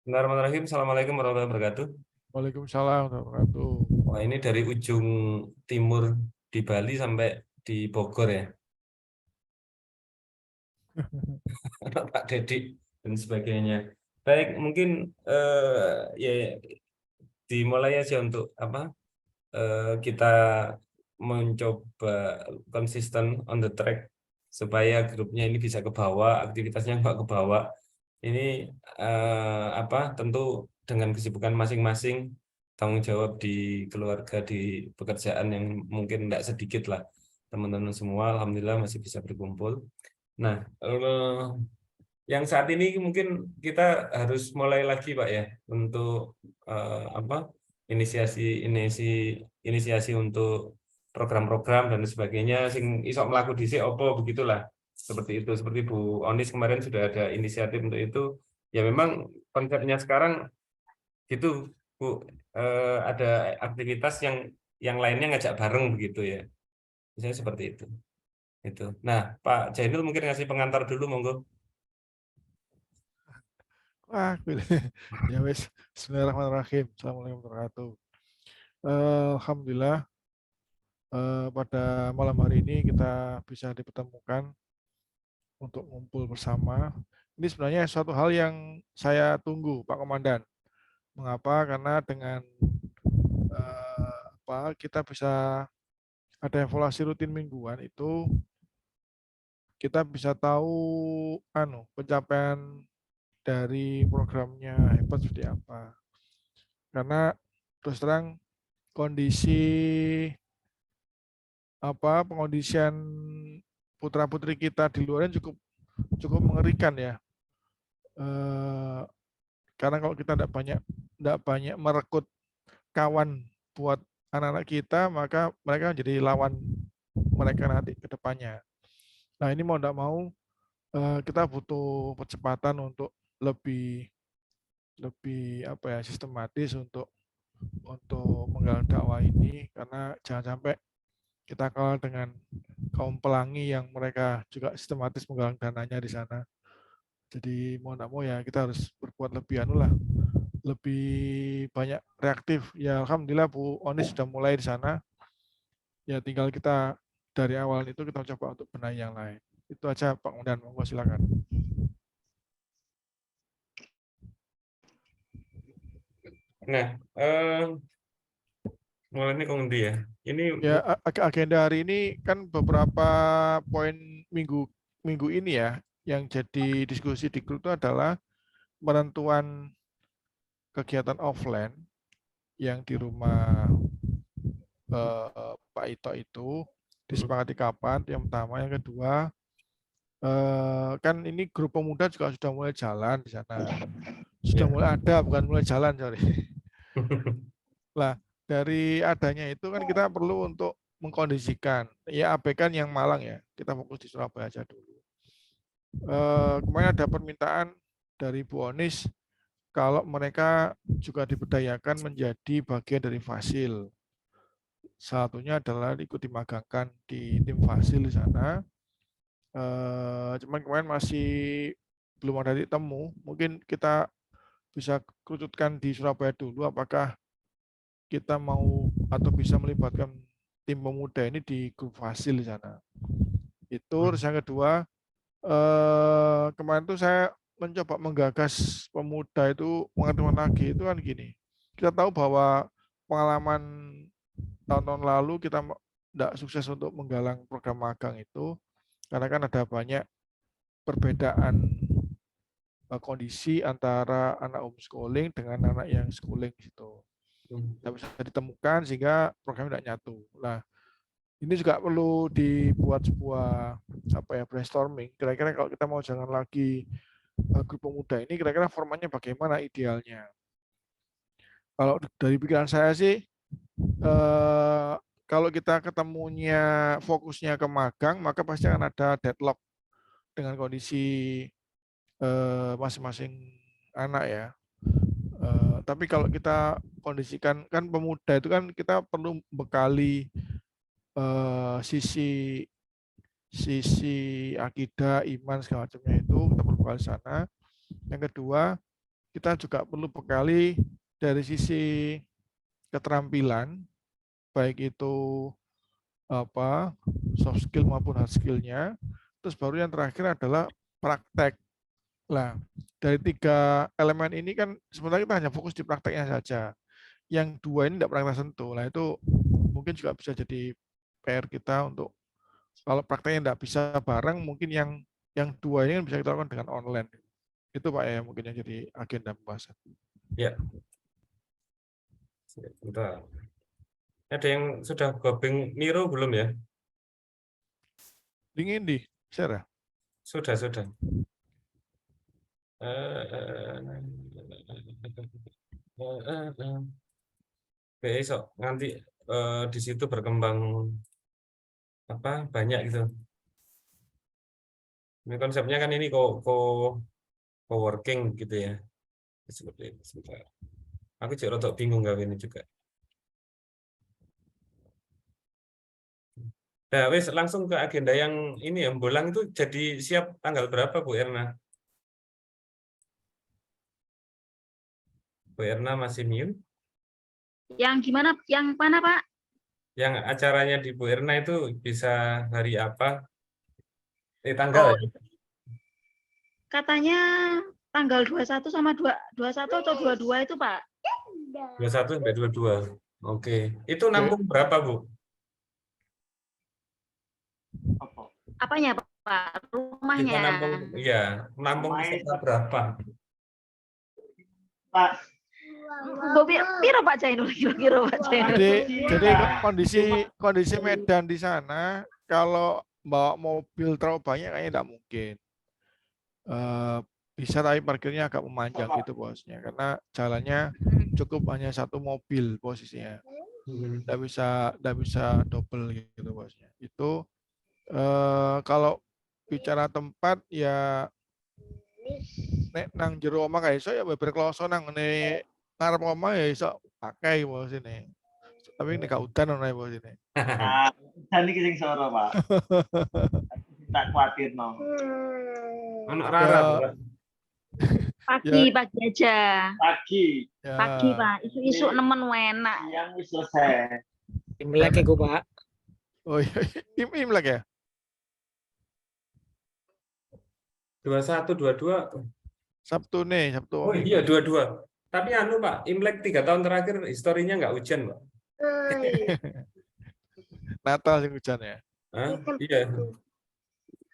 Bismillahirrahmanirrahim. Assalamualaikum warahmatullahi wabarakatuh. Waalaikumsalam warahmatullahi wabarakatuh. Wah, ini dari ujung timur di Bali sampai di Bogor ya, Pak Dedi dan sebagainya. Baik, mungkin ya dimulai aja untuk apa? Kita mencoba konsisten on the track supaya grupnya ini bisa ke bawah, aktivitasnya nggak ke bawah. Ini apa? Tentu dengan kesibukan masing-masing, tanggung jawab di keluarga, di pekerjaan yang mungkin tidak sedikit lah. Teman-teman semua, alhamdulillah masih bisa berkumpul. Nah, yang saat ini mungkin kita harus mulai lagi, Pak ya, untuk apa? Inisiasi inisiasi untuk program-program dan sebagainya sing isok melaku dhisik opo begitulah. Seperti itu. Seperti Bu Onis kemarin sudah ada inisiatif untuk itu. Ya memang konsepnya sekarang gitu, Bu. Ada aktivitas yang lainnya ngajak bareng begitu ya. Misalnya seperti itu. Itu. Nah, Pak Jainul mungkin ngasih pengantar dulu, monggo. Wah, ya wes. Bismillahirrahmanirrahim. Assalamualaikum warahmatullahi wabarakatuh. Alhamdulillah, pada malam hari ini kita bisa dipertemukan untuk ngumpul bersama. Ini sebenarnya suatu hal yang saya tunggu, Pak Komandan. Mengapa? Karena dengan kita bisa ada evaluasi rutin mingguan itu kita bisa tahu pencapaian dari programnya hebat seperti apa. Karena terus terang kondisi pengondisian putra putri kita di luarnya cukup cukup mengerikan ya. Karena kalau kita tidak banyak merekrut kawan buat anak-anak kita, maka mereka jadi lawan mereka nanti ke depannya. Nah, ini mau tidak mau kita butuh percepatan untuk lebih lebih sistematis untuk menggalang dakwah ini, karena jangan sampai kita kalah dengan kaum pelangi yang mereka juga sistematis menggalang dananya di sana. Jadi mau tidak mau ya kita harus berbuat lebih banyak reaktif. Ya alhamdulillah Bu Onis sudah mulai di sana. Ya tinggal kita dari awal itu kita coba untuk benahi yang lain. Itu aja Pak Mundan, monggo silakan. Nah, mulai ini Kong ya. Ini Ya agenda hari ini kan beberapa poin minggu minggu ini ya yang jadi diskusi di grup itu adalah penentuan kegiatan offline yang di rumah Pak Ito itu disepakati kapan, yang pertama. Yang kedua, kan ini grup pemuda juga sudah mulai jalan di sana. Sudah ya. mulai ada, bukan mulai jalan, sorry. Lah, dari adanya itu kan kita perlu untuk mengkondisikan. Ya abaikan yang Malang ya, kita fokus di Surabaya aja dulu. Kemarin ada permintaan dari Bu Onis kalau mereka juga diberdayakan menjadi bagian dari Fasil. Satunya adalah ikut dimagangkan di tim Fasil di sana. Cuman kemarin masih belum ada titik temu. Mungkin kita bisa kerucutkan di Surabaya dulu. Apakah kita mau atau bisa melibatkan tim pemuda ini di grup Fasil di sana. Itu. Terus yang kedua, kemarin tuh saya mencoba menggagas pemuda itu mengatakan lagi itu kan gini. Kita tahu bahwa pengalaman tahun-tahun lalu kita tidak sukses untuk menggalang program magang itu karena kan ada banyak perbedaan kondisi antara anak homeschooling dengan anak yang schooling gitu. Tidak bisa ditemukan sehingga programnya tidak nyatu. Nah, ini juga perlu dibuat sebuah brainstorming. Kira-kira kalau kita mau jalan lagi grup pemuda ini, kira-kira formatnya bagaimana idealnya? Kalau dari pikiran saya sih, kalau kita ketemunya fokusnya ke magang, maka pasti akan ada deadlock dengan kondisi masing-masing anak ya. Tapi kalau kita kondisikan, kan pemuda itu kan kita perlu bekali sisi akidah, iman segala macamnya itu kita perlu bekali sana. Yang kedua, kita juga perlu bekali dari sisi keterampilan, baik itu apa soft skill maupun hard skill-nya. Terus baru yang terakhir adalah praktek. Nah, dari 3 elemen ini kan sebenarnya kita hanya fokus di prakteknya saja. Yang 2 ini tidak pernah kita sentuh. Nah, itu mungkin juga bisa jadi PR kita untuk kalau prakteknya tidak bisa bareng, mungkin yang 2 ini bisa kita lakukan dengan online. Itu Pak ya mungkin yang jadi agenda pembahasan. Ya, sebentar. Ada yang sudah gabung Miro belum ya? Dingin di share ya? Sudah, sudah. Besok nanti di situ berkembang apa banyak gitu. Ini konsepnya kan ini co-working gitu ya. Seperti itu. Sebentar. Aku juga rada bingung gak ini juga. Nah, wes langsung ke agenda yang ini ya, Bolang itu jadi siap tanggal berapa Bu Erna? Bu Erna masih mute? Yang gimana? Yang mana, Pak? Yang acaranya di Bu Erna itu bisa hari apa? Tanggal Oh, ya? katanya tanggal 21 sama 21 atau 22 itu, Pak. 21 sampai 22. Oke. Itu nampung berapa, Bu? Apanya, Pak? Kita Rumahnya. nampung, iya, nampung peserta berapa? Pak. Piro Pak Jainul? Kira-kira Pak Jainul. Jadi kondisi Medan di sana kalau bawa mobil terlalu banyak kayaknya tidak mungkin. Bisa tapi parkirnya agak memanjang gitu bosnya karena jalannya cukup hanya satu mobil posisinya. Tidak bisa double gitu bosnya. Itu kalau bicara tempat ya nek nang jero omah kae iso ya beber kloso nang ngene ngarep omah ya iso pakai bos ini. Tapi nek gak udan ono bos ini. Nah, dan iki sing soro, Pak. Tak kuatir no. Anak Rara, Bu. Pagi aja. Pagi. Ya. Pagi, Pak. Isu-isu nemen enak. Yang wis selesai. Imlek iku, Pak. Oh iya, Imlek ya? 21, 22. Sabtu nih, Sabtu. Oh iya, 22. Tapi anu Pak, Imlek 3 tahun terakhir historinya nggak hujan, Pak. Natal sing hujan ya. Hah? Iya.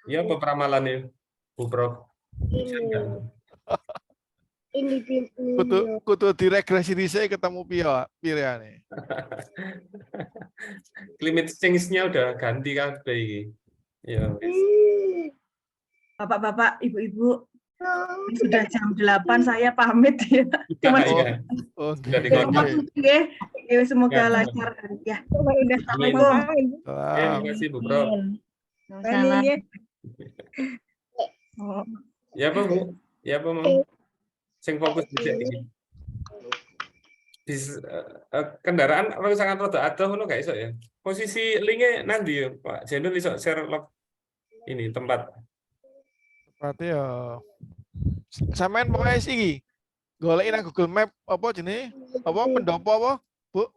Iya, apa peramalannya, Bu Prof? Hujan nggak? Kutu diregresi dhisik ketemu Pira nih. Climate change-nya udah ganti kabeh iki. Ya. Bapak-bapak, ibu-ibu, sudah jam 8 saya pamit ya. Cuma Iya. Oh, Sudah oke. dikontak. ya, semoga Ya. lancar ya. Amin. Terima kasih Bu Prof. Salam. Oh. Ya apa Bu? Ya apa mau? Sing fokus di sini. Kendaraan sangat rada adoh ngono gak iso ya. Posisi linknya nanti ya Pak Jenul iso share log ini tempat. Berarti ya sampean pokoknya iki goleki nang Google Map apa jenenge? Apa pendopo apa? Bu?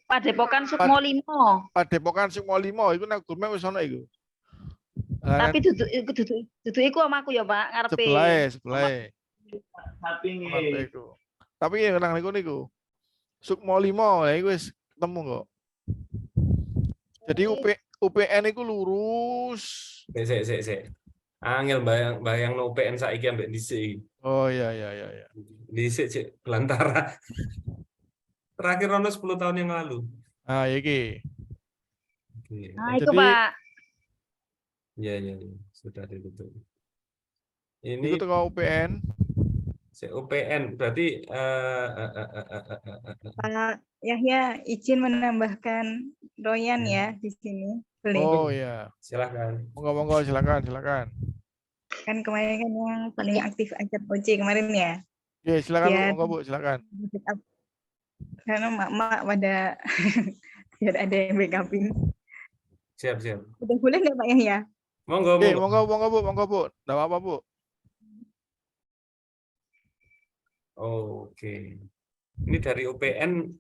Padepokan Sukmo 5. Padepokan Sukmo 5 iku nang Google Map wis ono iku. Tapi duduk iku omaku ya, Pak, ngarepe. Sebelah. Sampinge. Tapi yang nang niku Sukmo 5 ya iku wis ketemu kok. Jadi UPN iku lurus. Sik. Angel bayang no UPN saiki ambek dhisik. Oh iya. Dhisik cek belantara. Terakhir ono 10 tahun yang lalu. Ah iki. Oke. Nah, itu, Jadi- Pak. Ya, sudah ditutup. Ini Iku teko UPN. UPN berarti Pak Yahya izin menambahkan Royan ya di sini. Boleh? Oh iya. silahkan. Monggo silakan. Kan kemarin kan yang paling aktif ajak OC kemarin ya. Oke, silakan Ya. Bu, monggo Bu, silakan. Karena mak-mak pada biar ada yang backupin. Siap. Udah boleh nggak Pak Yahya? Monggo. Oke, monggo Bu. Enggak apa-apa Bu. Oke. Ini dari UPN.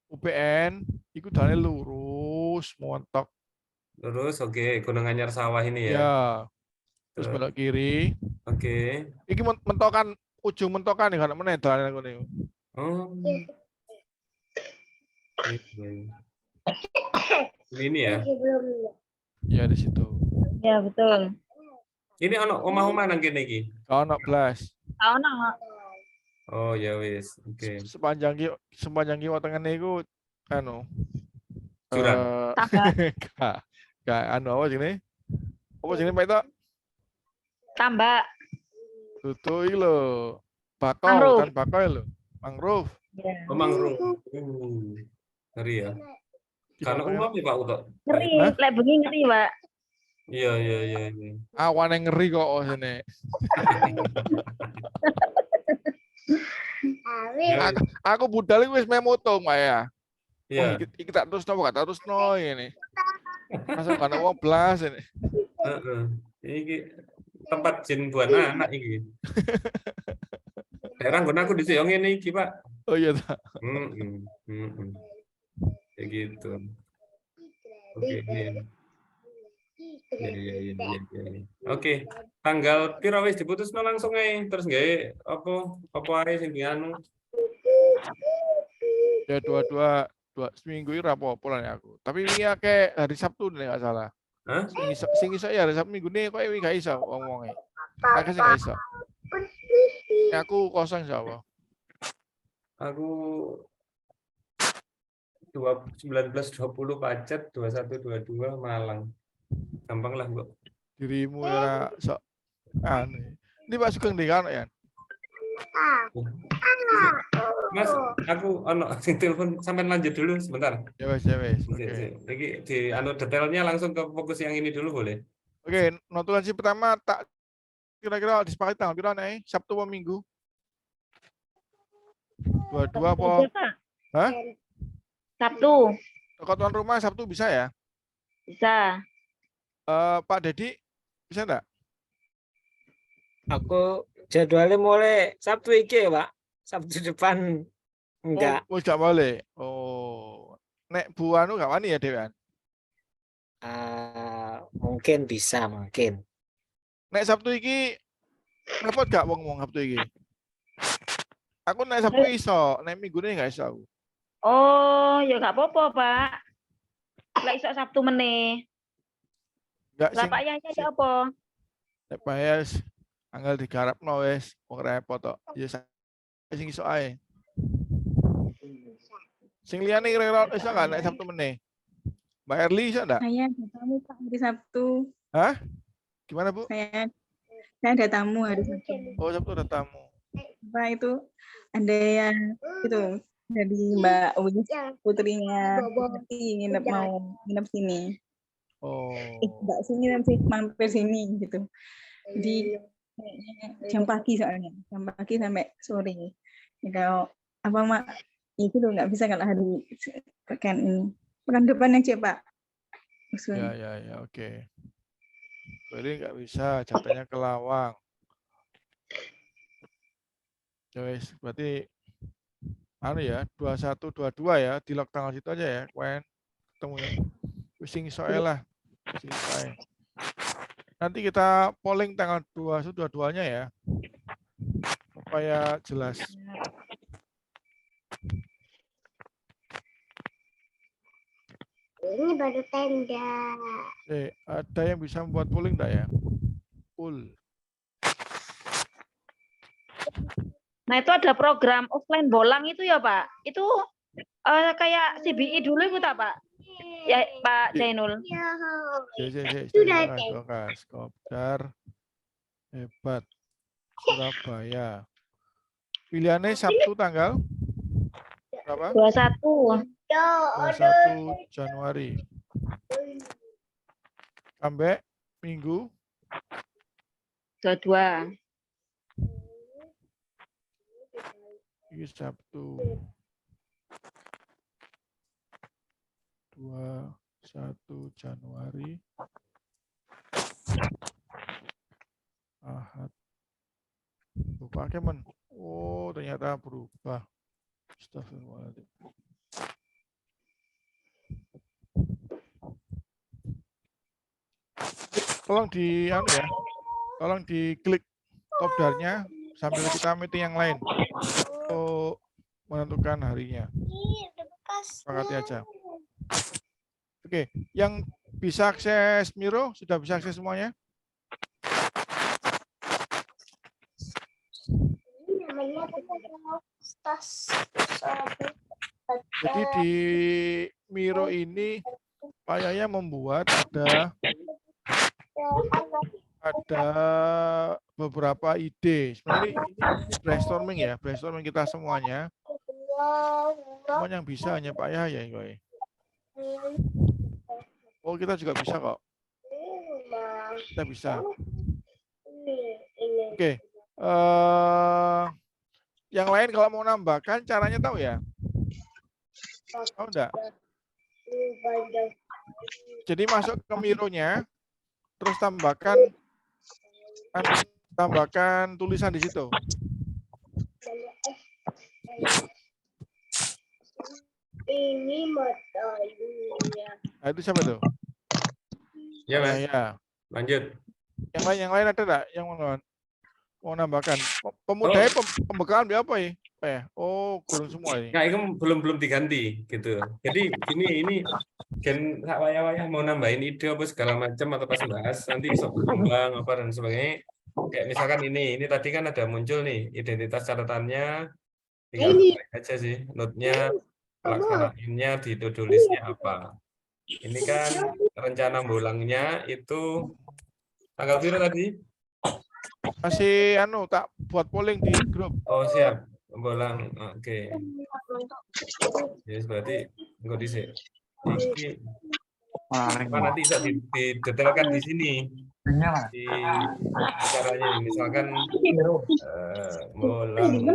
UPN iku dalane lurus montok. Terus oke, Gunung Anyar Sawah ini ya. Ya, terus Terus, belok kiri. oke. Iki mentokan ujung mentokan nih kan meneh dalane ngene. Oh. Iya. Ini ya. Ya di situ. Ya betul. Ini ono omah-omah nang kene iki. Ono blas. Tahu nang Oh ya wis. Oke. Sepanjang kiwa tengene iku anu Jurang. tambak, gak anu apa jenenge? Apa jenenge Pak itu? tambak, Dudu iki lho. Bakau, Mangrove. hutan bakau lho. Mangrove. ya. Oh, mangrove. Ngeri ya. Karena umum ya Pak Uto. Ngeri, Hah? lek bengi ngeri, Pak. Iya. Awan yang ngeri kok sini. Ya, Aku budal wis memoto Mbak ya. Iya. Oh, iki tak terus nopo gak terus no ini. Masa kan wong blas ini. Heeh. Iki tempat jin buat anak iki. Daerah nggon aku dhisik yo ngene iki, Pak. Oh iya tak. Kayak gitu. Oke. Iya. Oke, tanggal piro wis diputusno langsung ae terus gawe apa ae sing dianu. Ya dua seminggu ini apa-apa lah ya aku. Tapi ini kayak hari Sabtu nih nggak salah. Hah? Sing iso ya hari Sabtu minggu ini kok ini gak iso ngomongnya. Aku sih gak iso. Ya, aku kosong insya Allah. Aku 19 20 Pacet, 21 22 Malang. Gampang lah, Bu. Dirimu ya sok aneh. Ini Pak Sugeng di kan ya? Mas, aku ono sing telepon sampean lanjut dulu sebentar. Ya wes. Oke. Iki di anu detailnya langsung ke fokus yang ini dulu boleh? Oke, notulensi pertama tak kira-kira disepakati tanggal berapa nih? Sabtu atau Minggu? 22 apa? Hah? Sabtu, Toko tuan rumah Sabtu bisa ya? bisa. Pak Dedi bisa enggak? Aku jadwalnya mulai Sabtu iki ya, Pak. Sabtu depan enggak. Oh, enggak boleh. Oh. Nek Bu Anu gak wani ya Dewan? Mungkin bisa, mungkin. Nek Sabtu iki repot gak wong Sabtu iki? Aku nek Sabtu iso, nek Minggu ini gak iso aku. Oh, ya nggak apa-apa, Pak. Lek iso Sabtu meneh. Enggak Lah sing Pak Yahya ya apa? nek payas angel digarapno wis wong repot tok. Ya sing iso ae. Sing liyane kira-kira iso gak nek Sabtu meneh? Mbak Erli iso enggak? Saya ada tamu Pak hari Sabtu. Hah? Gimana, Bu? Saya ada tamu hari Sabtu. Oh, Sabtu ada tamu. Pak itu ada yang itu dari Mbak Uwi, putrinya mau nginep sini. Oh. Mbak sini nanti mampir sini gitu. Di jam pagi soalnya, jam pagi sampai sore. Ya, kalau apa mak itu tuh nggak bisa kalau hari pekan depan aja Pak. Ya, oke. Jadi nggak bisa, jatuhnya ke Lawang. Guys, berarti anu ya, 21 22 ya, di lock tanggal situ aja ya, Kuen. Ketemunya. Sing soal lah. Sing soal. Nanti kita polling tanggal 21 22-nya ya. Supaya jelas. Ini baru tenda. Ada yang bisa membuat polling enggak ya? Poll. Nah, itu ada program offline bolang itu ya, Pak. Itu kayak CBI dulu itu tak, Pak? Ya, Pak Jainul. Sudah Kopdar hebat Surabaya. Pilihannya Sabtu tanggal berapa? 21. 21 Januari. Sampai Minggu 22. ini Sabtu 21 Januari Ahad Berubah Kemen. Oh, ternyata berubah. Astagfirullahaladzim. Tolong di anu ya. Tolong diklik kopdarnya sambil kita meeting yang lain untuk menentukan harinya. Sepakati aja. Oke, yang bisa akses Miro sudah bisa akses semuanya? Jadi di Miro ini Pak Yaya membuat ada beberapa ide. Sebenarnya ini brainstorming ya, brainstorming kita semuanya. Cuma yang bisa hanya Pak Yaya. Oh, kita juga bisa kok. Kita bisa. Oke. Yang lain kalau mau nambahkan caranya tahu ya? Tahu enggak? Jadi masuk ke Miro-nya, terus tambahkan tulisan di situ. Ini matanya. Nah, itu siapa tuh? Ya, Mas. Ya. Lanjut. Yang lain ada enggak yang mau nambahkan? Pemudanya pembekalan dia apa ya? Oh, kurang semua ini. Nah, itu belum diganti gitu. Jadi ini gen sak wayah-wayah mau nambahin ide apa segala macam atau pas bahas nanti bisa berkembang apa dan sebagainya. Kayak misalkan ini tadi kan ada muncul nih identitas catatannya, tinggal aja sih note-nya, pelaksanaannya di to-do list-nya apa. Ini kan rencana bolangnya itu tanggal berapa tadi? Masih tak buat polling di grup. Oh, siap. Bolang. Oke. Ya, berarti enggak dhisik. Iki nanti bisa didetailkan di sini. Di caranya ini misalkan bolang.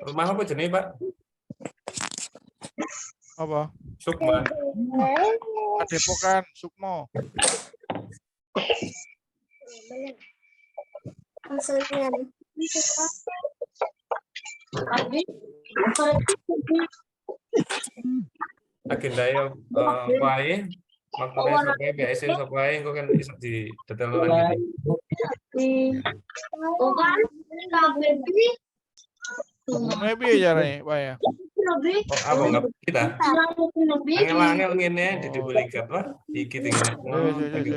Rumah apa jenis, Pak? Apa? Sukma. Padepokan Sukmo. Maksudnya Agenda ya wae maktune sampai BSC sampai engko kan iso didetailno lagi. bukan Ngomongnya piye caranya, Pak ya? Oh, apa enggak kita? Angel-angel ngene diduplikat, Pak. Iki tinggal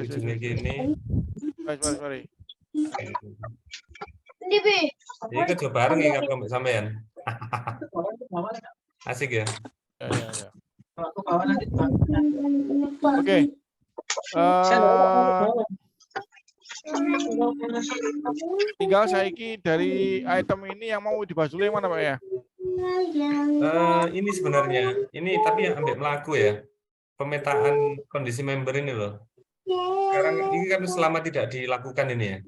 ujungnya gini. Mari. Ini kan coba bareng ya Mbak sampean. Asik ya. Ya. Oke. Tinggal saiki dari item ini yang mau dibahas dulu yang mana, Pak ya? Ini sebenarnya, ini tapi yang ambil melaku ya. Pemetaan kondisi member ini loh. Sekarang ini kan selama tidak dilakukan ini ya.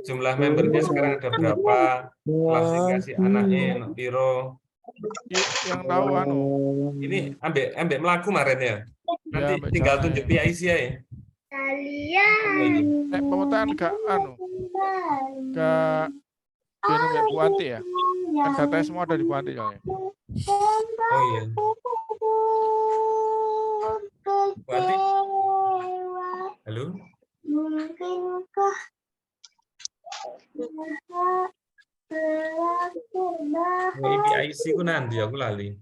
Jumlah membernya sekarang ada berapa? Klasifikasi anaknya, piro. Yang tahu Ini ambek melaku kemarin ya. Nanti Ya, tinggal cara tunjuk ya. PIC ya. Pemetaan gak kayak Bu Anti ya. Kan datanya semua ada di Bu Anti soalnya. Oh iya. Bu Anti. Halo. Mungkinkah PIC ku nanti aku lali.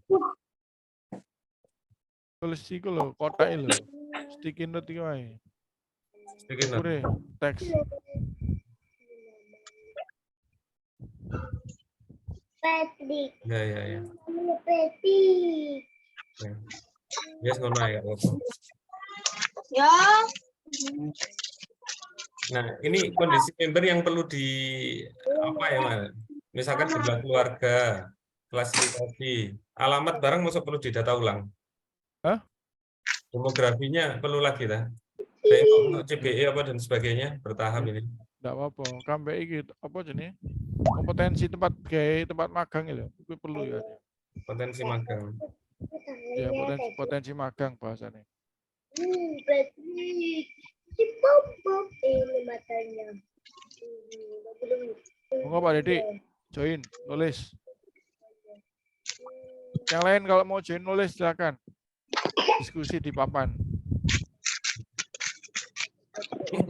Tulis iku lho, kotak lho. Sticky note iki wae. Sticky note. Pure teks. Patrick? Ya. Patrick. Yes, ngono ya. Ya. Nah, ini kondisi member yang perlu di apa ya, Mas? Misalkan jumlah keluarga, klasifikasi, alamat barang masuk perlu didata ulang. Hah? Demografinya perlu lagi dah. Kayak CBE apa dan sebagainya bertahap ini. Enggak apa-apa. Kambe iki apa jenenge? Kompetensi tempat magang itu. Itu perlu ya. Potensi magang. Ya, potensi magang bahasanya. Patrick. Si Bobo. Ini matanya. Monggo Pak Dedi, join, nulis. Yang lain kalau mau join nulis silakan. Diskusi di papan.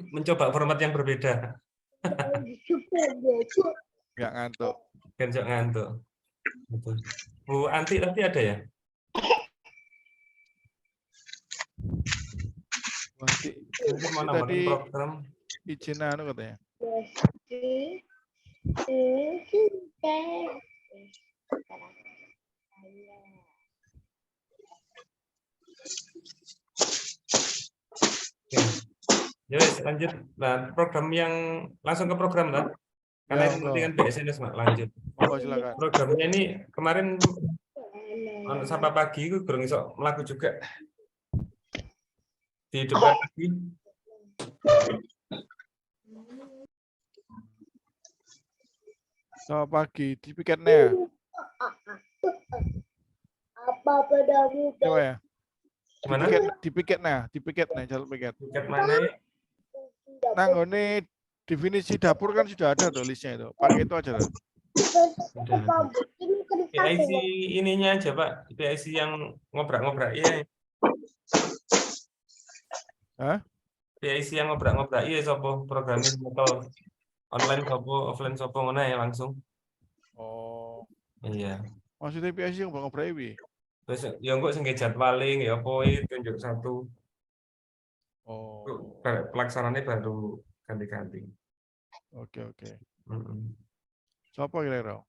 Mencoba format yang berbeda. Nggak ngantuk. Kan jangan ngantuk. Betul. Bu Anti tadi ada ya? Nanti Mungkin mau nambahin tadi program. izin anu katanya. Oke. Ya wes, lanjut. Nah, program yang langsung ke program lah. Karena Ya, itu nanti kan BSNS Mak, lanjut. Monggo silakan. Programnya ini kemarin untuk Sapa Pagi itu kurang iso melaku juga. Dihidupkan lagi. Selamat pagi, di piketnya. Apa pedamu? Coba ya. Gimana? Di piketnya, jalur piket. Tiket mana ya? Nah, ini definisi dapur kan sudah ada tuh listnya itu. Pakai itu aja. Tuh. Sudah. PIC ininya aja Pak. PIC yang ngobrak-ngobrak iya. Hah? PIC yang ngobrak-ngobrak iya sopo programnya atau online sopo offline sopo mana ya langsung. Oh, Iya. maksudnya PIC yang ngobrol ini. Terus ya kok sing jadwaling ya apa tunjuk satu. Oh, Pelaksananya baru ganti-ganti. oke. Mm-mm. Siapa kira-kira?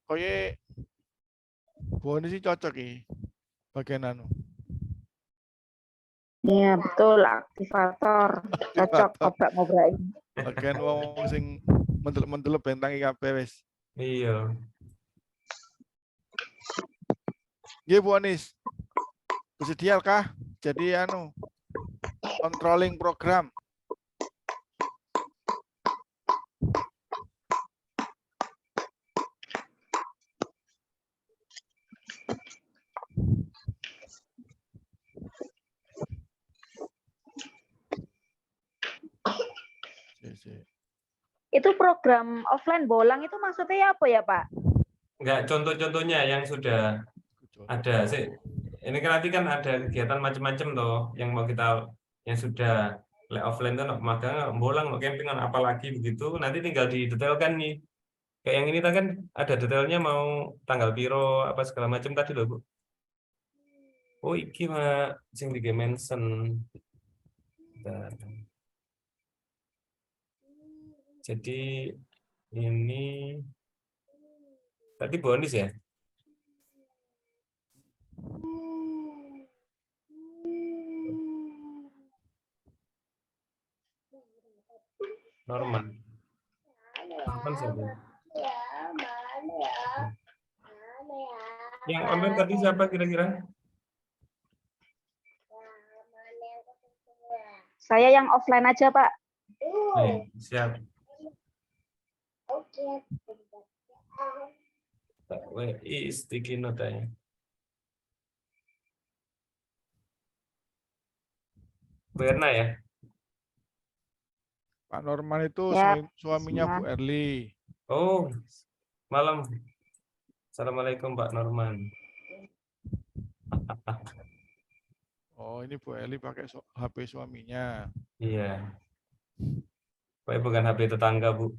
Koye Bu ini sih cocok nih bagian anu. Iya, betul, aktivator. Cocok ngobrak-ngobrak ini. Bagian wong sing mendelep bentang kabeh wis. Iya. Nggih Bu Anis. Bersedia kah jadi anu controlling program? Itu program offline bolang itu maksudnya apa ya, Pak? Enggak, contoh-contohnya yang sudah ada sih. Ini kan nanti kan ada kegiatan macam-macam toh yang mau kita yang sudah offline tuh magang, bolang, camping, apalagi begitu. Nanti tinggal didetailkan nih. Kayak yang ini kan ada detailnya mau tanggal piro apa segala macam tadi loh Bu. Oh iki mah sing di mention. Jadi ini tadi bonus ya. Norman. Norman siapa? Yang online tadi siapa kira-kira? Saya yang offline aja, Pak. Siap. WI sticky note ya. Berna ya. Pak Norman itu Ya, suaminya ya. Bu Erli. Oh, malam. Assalamualaikum Pak Norman. Oh, ini Bu Erli pakai HP suaminya. Iya. Pak bukan HP tetangga, Bu.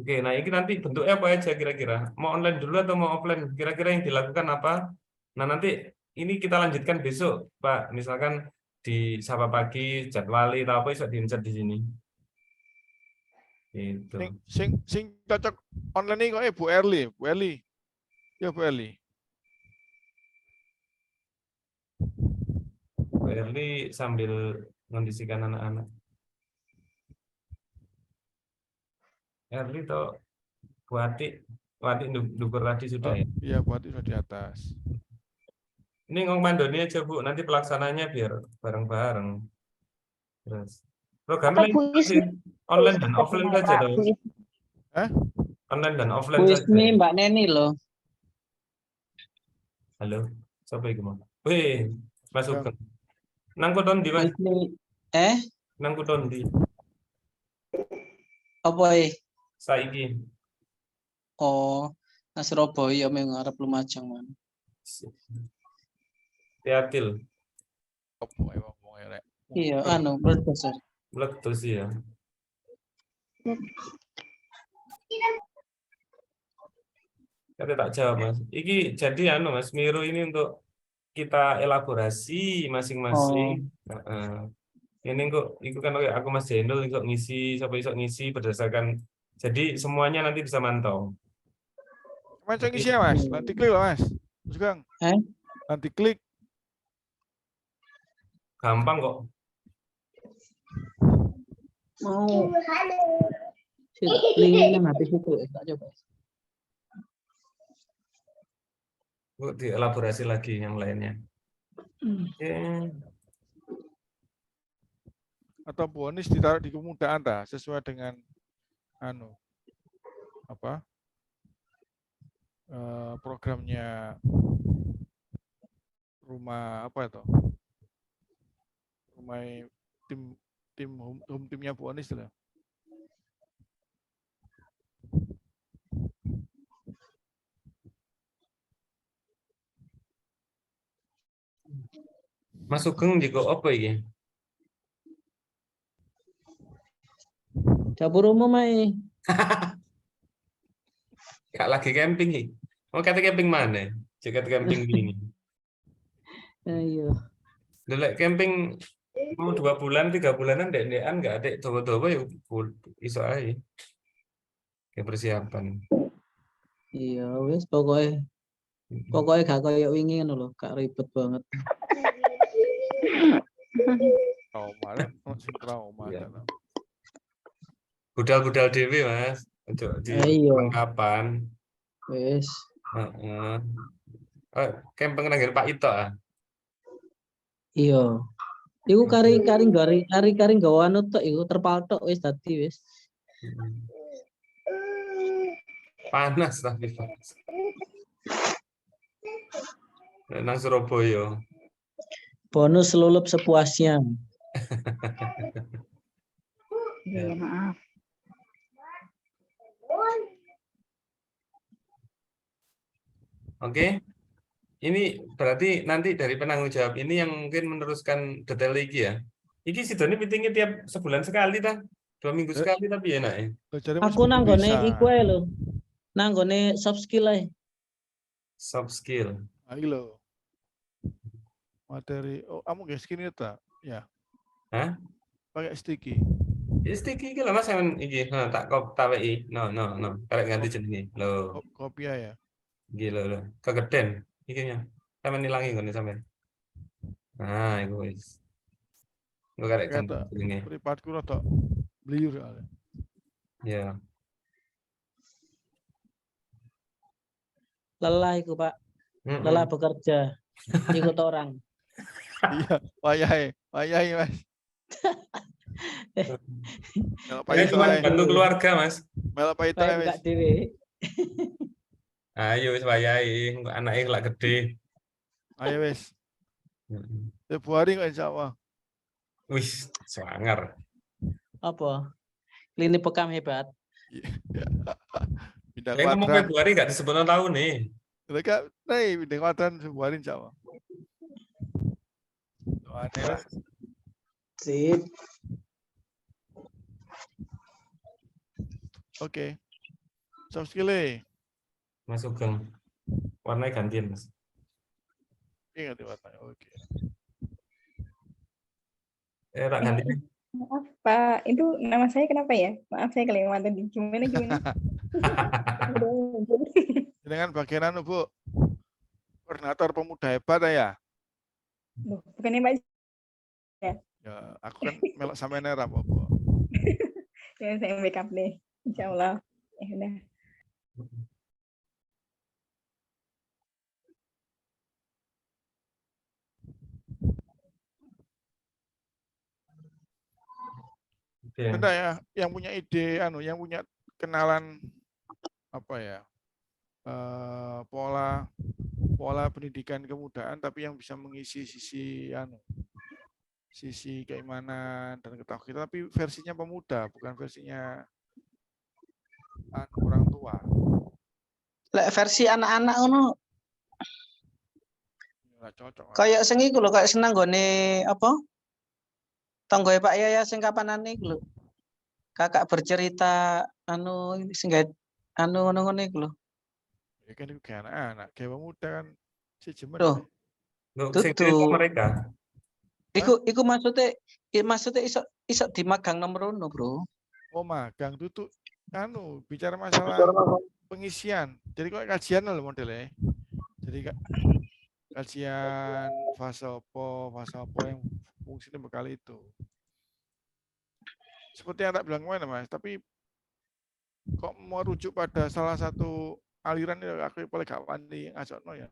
Oke, nah ini nanti bentuknya apa aja kira-kira? Mau online dulu atau mau offline? Kira-kira yang dilakukan apa? Nah, nanti ini kita lanjutkan besok, Pak. Misalkan di Sapa Pagi, jadwali atau apa bisa di-insert di sini. Gitu. Sing cocok online ini kok Bu Erli, Bu Erli. Ya Bu Erli. Bu Erli sambil mengondisikan anak-anak. Erli atau Bu Ati? Bu Ati dukur tadi sudah ya? Iya, Bu Ati sudah di atas. Ini ngomong mandoni aja Bu, nanti pelaksananya biar bareng-bareng. Terus programnya Atau Bu Ismi. online dan offline saja Pak, dong. Bu Ismi. Online dan offline Bu saja. Ismi, Mbak Neni loh. Halo, siapa itu Mas? Wih, Mas Sugeng. Nang koton di Mas, Wis nang koton di apa saiki. Oh, nang Surabaya memang arep Lumajang man. Teatil, Opo ae ngomong rek. Iya, anu meledos. meletus ya. Kata tak jawab Mas. Iki jadi anu Mas, Miro ini untuk kita elaborasi Oh, masing-masing. Heeh. Ini kok, itu kan kayak aku Mas Jendol kok ngisi, siapa iso ngisi berdasarkan. Jadi semuanya nanti bisa mantau. Macam Oke. isi ya Mas. Nanti klik loh Mas. Mas Gang. Nanti klik. Gampang kok. mau linknya habis itu tak coba. Kok dielaborasi lagi yang lainnya. Oke. Atau bonus ditaruh di kemudahan dah sesuai dengan anu apa programnya rumah apa itu rumah tim home timnya Bu Onis lah. Mas Sugeng juga apa iki? Dapur umum ae. Kak lagi camping iki. Mau kata camping mana? Jika camping ini. Iya. Dulu camping mau 2 bulan, 3 bulanan dek-dekan nggak ada dobo-dobo ya iso aja. Kayak persiapan. Iya, wis pokoknya gak kayak wingi ngono lho, gak ribet banget. Trauma. Ya. Budal-budal dewe Mas, untuk di perlengkapan. Wis. Camping nang Pak Ito ah. Iya. Iku kari-kari gawe anu tok iku terpal tok wis dadi wis. Panas tapi panas. Nang Surabaya. Bonus lulup sepuasnya. Iya, maaf. Oke. Ini berarti nanti dari penanggung jawab ini yang mungkin meneruskan detail lagi ya. Iki sidone meetingnya tiap sebulan sekali ta? 2 minggu sekali tapi enak ya. Aku nanggone iku ae lho. Nanggone soft skill ae. Soft skill. Ayo lho. Materi kamu guys kini ta? Ya. Hah? Pakai sticky. Sticky iki lho Mas sampean iki. Nah, tak taweki. No. Karek ganti jenenge. Lho. Kopia ya. Iki lho. Kegeden iki nya. Sampean ilangi ngene sampean. Nah, iku wis. Engko karek ganti jenenge. Pripatku rada bliur ale. Ya. Lelah iku, Pak. Lelah bekerja. Ikut orang. Iya, wayahe Mas. Cuma bantu keluarga Mas. Melok Pak Ito wis. Ayo wis wayahe, engko anake lak gede. Ayo wis. Februari kok insyaallah. Wis, sangar. Apa? Klinik Bekam hebat. Bidang Ngomong kuadran. Februari enggak disebut tahun nih. Mereka, bidang kuadran Februari insyaallah. Doane lah. Sip. Oke. Soft skill Mas Sugeng. Warnanya gantian, Mas. Iya ganti warna. Oke. Tak ganti. Maaf Pak, itu nama saya kenapa ya? Maaf saya kelewatan. Gimana? Dengan bagian anu Bu, koordinator pemuda hebat ya? Bukannya Pak? Ya, aku kan melok sampai nerap Bu. Ya saya backup deh, insya Allah. Ya udah. Benda ya, yang punya ide, yang punya kenalan apa ya, pola pendidikan kemudaan, tapi yang bisa mengisi sisi sisi keimanan dan ketakwaan, tapi versinya pemuda, bukan versinya orang tua. Lek versi anak-anak ngono Nggak cocok. kayak sing iku lho, kayak senang gone apa? Tanggoe Pak Yaya sing kapanane iku lho. Kakak bercerita anu sing anu ngono-ngono iku lho. Ya kan itu kayak anak-anak, kayak pemuda kan si jemen. Loh, Loh, sing cerita Tutu. mereka. Iku maksudnya iso di magang nomor 1, Bro. Oh magang tuh anu bicara masalah pengisian. Jadi kok kajian loh modelnya. Jadi kajian fase apa yang fungsinya bakal itu. Seperti yang tak bilang kemarin Mas, tapi kok mau rujuk pada salah satu aliran itu aku paling gak wani ngajokno ya.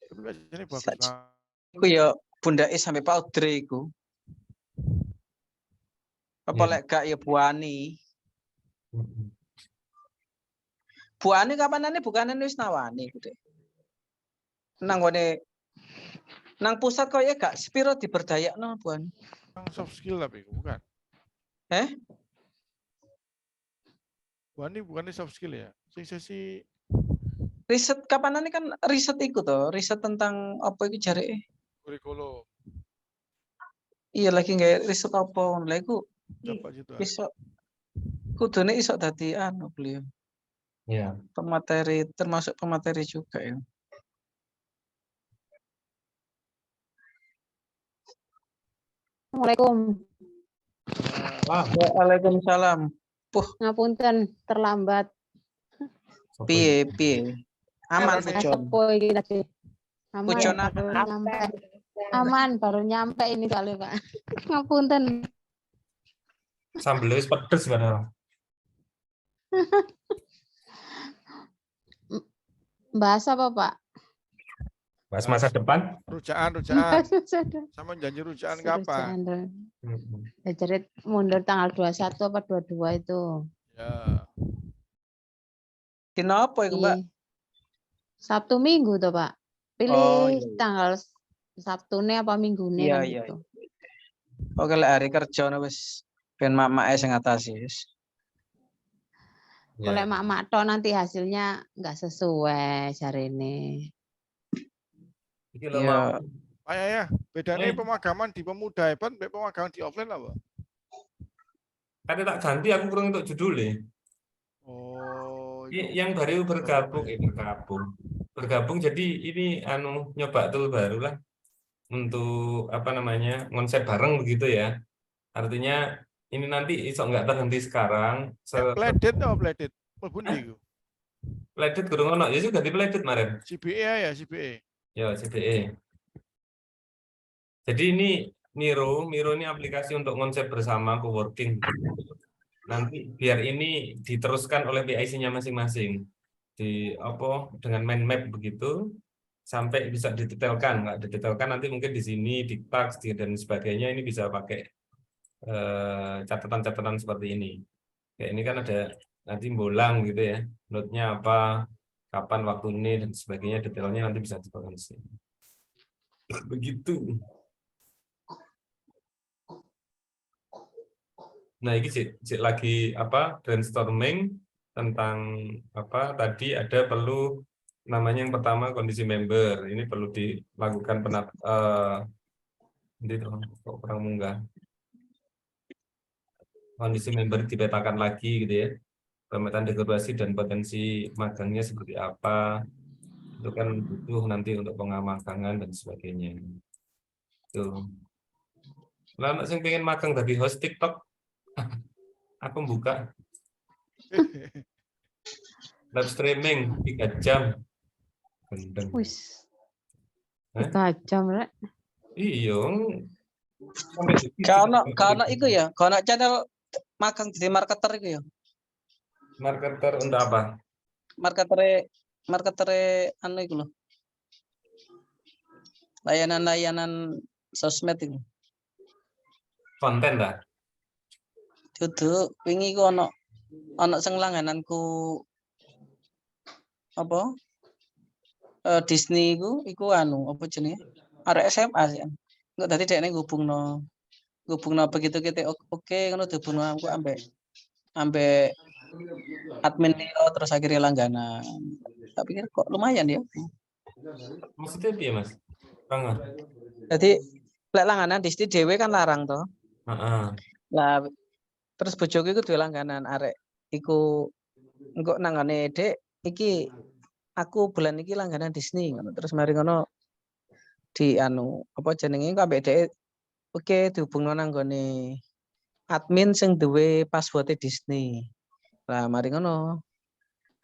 Tapi kajiannya bagus banget. Iku ya bundake sampai Pak Audrey iku. Apa Iya. lek gak ya Bu Ani. Bu Ani kapanane bukanane wis nawani iku, Dek. Nang ngone nang pusat kok ya gak sepiro diberdayakno Bu Ani. Soft skill tapi bukan. Bukan soft skill ya. Sesi Riset kapanane kan riset iku to, riset tentang apa iku jareke. kurikulum. Iya lagi nggak riset apa lha iku Coba situ. iso kudune iso dadi anu beliau. Iya. Pemateri termasuk pemateri juga ya. Assalamualaikum. Waalaikumsalam. Ngapunten terlambat. Piye? Aman Pujon. Apa iki tadi? Aman, Pujon baru nyampe. Aman, baru nyampe ini kali Pak. Ngapunten. Sambelnya wis pedes padahal. Bahas apa Pak? Bahas masa depan. Rujaan. Sama janji rujaan kapan? Ya cerit mundur tanggal 21 apa 22 itu. Ya. Dina apa iku, Mbak? Sabtu Minggu tuh Pak. Pilih Oh, iya. tanggal Sabtune apa Minggune Iya, kan iya. gitu. Oke lek hari kerja wis ben mak-make sing ngatasi wis. Kalau mak-mak toh nanti hasilnya nggak sesuai jarene. Iki lho, Iya. Pak ya, bedanya pemagaman di pemuda hebat, pemagaman di offline apa? Kan tak ganti aku kurang untuk judulnya. Oh, Yang baru bergabung jadi ini nyoba tool baru lah untuk apa namanya konsep bareng begitu ya. Artinya ini nanti iso nggak terhenti sekarang. Pledit atau pledit? Pundi iku? Pledit kurang ono ya sudah di pledit kemarin. CBE ya, CBE. Ya CBE. Jadi ini Miro ini aplikasi untuk konsep bersama coworking. Nanti biar ini diteruskan oleh PIC-nya masing-masing dengan mind map begitu sampai bisa didetailkan. Nggak didetailkan nanti mungkin di sini di tax dan sebagainya ini bisa pakai catatan-catatan seperti ini. Kayak ini kan ada nanti bolang gitu ya, note-nya apa, kapan waktu ini dan sebagainya, detailnya nanti bisa dipakai di sini. Begitu. Nah, ini lagi brainstorming tentang tadi ada perlu namanya yang pertama kondisi member. Ini perlu dilakukan kurang munggah. Kondisi member dipetakan lagi gitu ya. Pemetaan dekorasi dan potensi magangnya seperti apa. Itu kan butuh nanti untuk pengamakangan dan sebagainya. Tuh. Lah anak sing pengen magang dari host TikTok aku buka live streaming 3 jam. Gendeng. Wis. 3 jam rek. Iya. Karena itu ya, karena channel magang di marketer itu ya. Marketer untuk apa? Marketer anu itu loh. Layanan sosmed itu. Konten dah. Dudu wingi ku ono sing langgananku apa? Disney iku apa jenenge? Arek SMA sih. Engko dadi dekne ngubungno begitu kita oke ngono dihubungno aku ambek admin dia terus akhirnya langganan. Tak pikir kok lumayan ya. Maksudnya piye, Mas? Rangga. Jadi lek langganan di sini dhewe kan larang toh. Heeh. Lah terus bojoku iku duwe langganan arek iku engko nangane Dek iki aku bulan iki langganan Disney ngono. Terus mari ngono di anu apa jenenge engko ambek Dek oke dihubungno nang gone admin sing duwe password Disney. Lah mari ngono.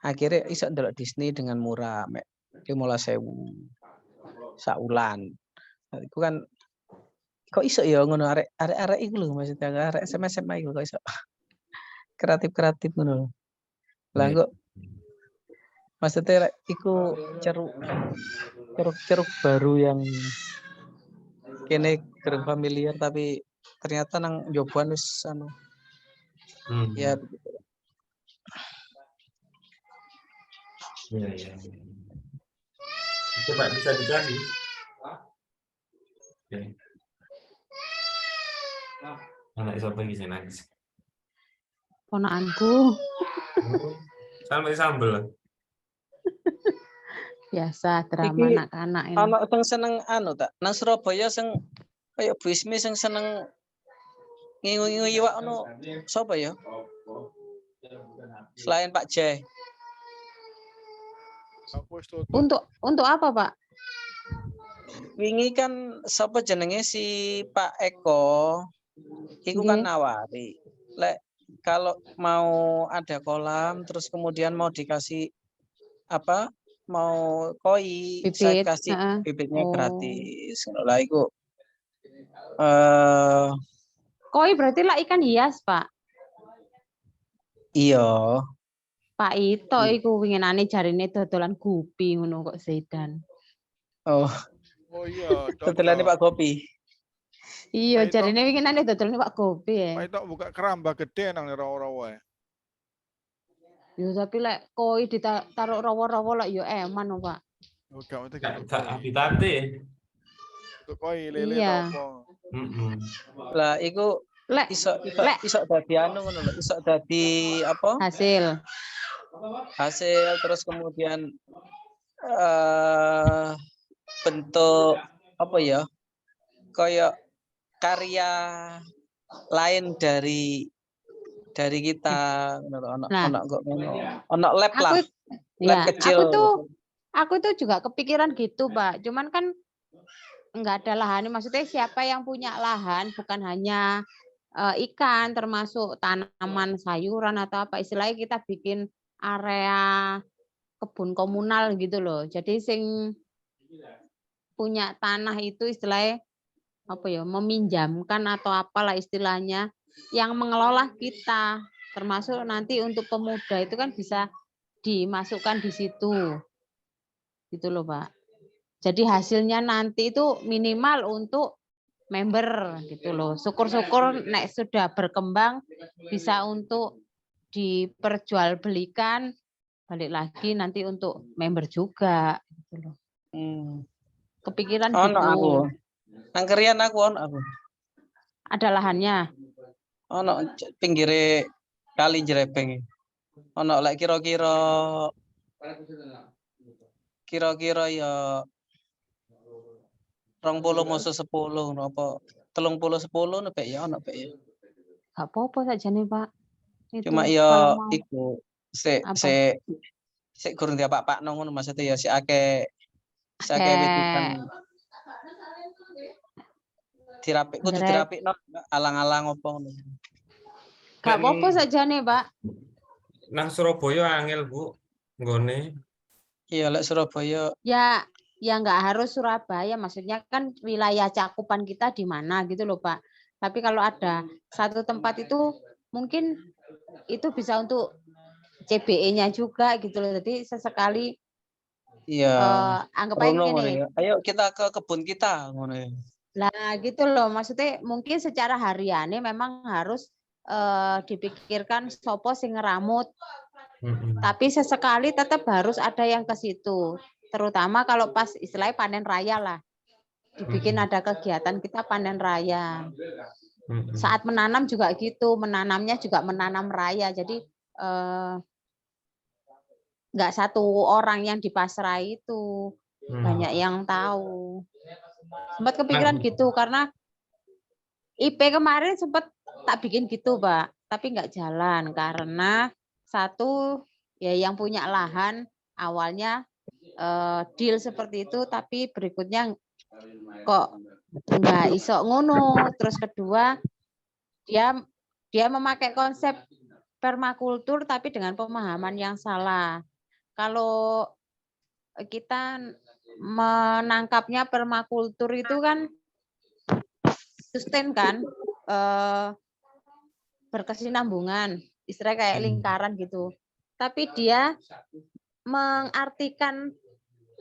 Akhirnya iso ndelok Disney dengan murah mek 15.000 saulan. Nah, iku kan kok iso ya ngono arek iku lho maksudnya arek SMA iku kok iso kreatif ngono. Lah kok maksudnya iku ceruk baru yang kene kurang familiar tapi ternyata nang njoboan wis anu. Ya begitu. Iya. Coba bisa dicari. Oke. Anak siapa lagi sih nangis? Ponakanku. Sampai sambel. Biasa drama Iki anak-anak ini. ana sing seneng anu tak nang Surabaya sing kaya Bu Ismi sing seneng ngingu-ngingu iwak ono sapa ya? Selain Pak Jai. Aku wis tutup. Untuk apa, Pak? Wingi kan sapa jenenge si Pak Eko iku kan nawari. Lek kalau mau ada kolam terus kemudian mau dikasih apa? Mau koi, saya kasih bibitnya gratis. Lah iku koi berarti lah ikan hias, Pak. Iya. Pak Ito iku winginane jarine dodolan gupi ngono kok Zaidan. Oh iya, dodolane Pak Gopi. Iya, jarine winginane dodolane Pak Gopi ya. Pak Ito buka keramba gede nang rawa-rawa ya. Ya tapi lek koi ditaruh rawa-rawa lek yo eman, Pak. Enggak mesti Gak habitate. Untuk koi lele apa. Lah iku iso dadi anu ngono lho, iso dadi apa? Hasil terus kemudian bentuk apa ya? Kayak karya lain dari kita ono lab lah. Lab kecil. Aku tuh juga kepikiran gitu, Pak. Cuman kan enggak ada lahan. Maksudnya siapa yang punya lahan bukan hanya ikan, termasuk tanaman sayuran atau apa istilahnya kita bikin area kebun komunal gitu loh. Jadi sing punya tanah itu istilahnya apa ya, meminjamkan atau apalah istilahnya yang mengelola kita, termasuk nanti untuk pemuda itu kan bisa dimasukkan di situ. Gitu loh, Pak. Jadi hasilnya nanti itu minimal untuk member gitu loh. Syukur-syukur nek sudah berkembang bisa untuk diperjualbelikan, balik lagi nanti untuk member juga gitu loh. Kepikiran gitu. Aku. Nang Kerian aku. Ada lahannya. Ono pinggire kali Jrebeng. Ono lek kira-kira ya 20 musuh 10 apa 30-10 nek ya ono pek ya. Gak apa-apa sajane, Pak. Itu, cuma ya iku sik gurung diapak-pakno ngono maksudnya ya sik akeh witikan kudu dirapikno alang-alang opo ngono. Gak apa-apa sajane, Pak. Nang Surabaya angel, Bu. Nggone. Iya, lek Surabaya. Ya nggak harus Surabaya, maksudnya kan wilayah cakupan kita di mana gitu loh, Pak. Tapi kalau ada satu tempat itu mungkin itu bisa untuk CBE-nya juga gitu loh. Jadi sesekali anggap aja gini. Ayo kita ke kebun kita ngono ya. Lah gitu loh, maksudnya mungkin secara hariannya memang harus dipikirkan sopo sing ngeramut. Tapi sesekali tetap harus ada yang ke situ. Terutama kalau pas istilahnya panen raya lah. dibikin ada kegiatan kita panen raya. Mm-mm. Saat menanam juga gitu, menanamnya juga menanam raya. Jadi nggak satu orang yang dipasrai itu, banyak yang tahu. Sempat kepikiran gitu karena IP kemarin sempat tak bikin gitu, Pak, tapi nggak jalan karena satu ya yang punya lahan awalnya deal seperti itu, tapi berikutnya kok nggak iso ngono. Terus kedua dia memakai konsep permakultur tapi dengan pemahaman yang salah. Kalau kita menangkapnya permakultur itu kan sustain kan, berkesinambungan, istilahnya kayak lingkaran gitu. Tapi dia mengartikan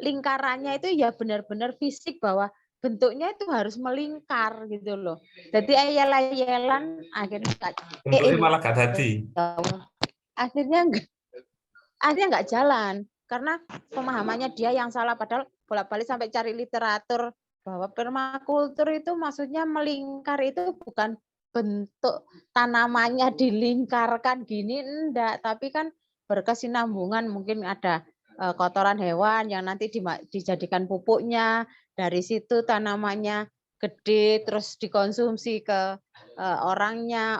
lingkarannya itu ya benar-benar fisik bahwa bentuknya itu harus melingkar gitu loh. Jadi ayel-ayelan akhirnya bentuknya malah gak jadi. Akhirnya nggak jalan karena pemahamannya dia yang salah, padahal bolak-balik sampai cari literatur bahwa permakultur itu maksudnya melingkar, itu bukan bentuk tanamannya dilingkarkan gini, enggak, tapi kan berkesinambungan, mungkin ada kotoran hewan yang nanti dijadikan pupuknya, dari situ tanamannya gede terus dikonsumsi ke orangnya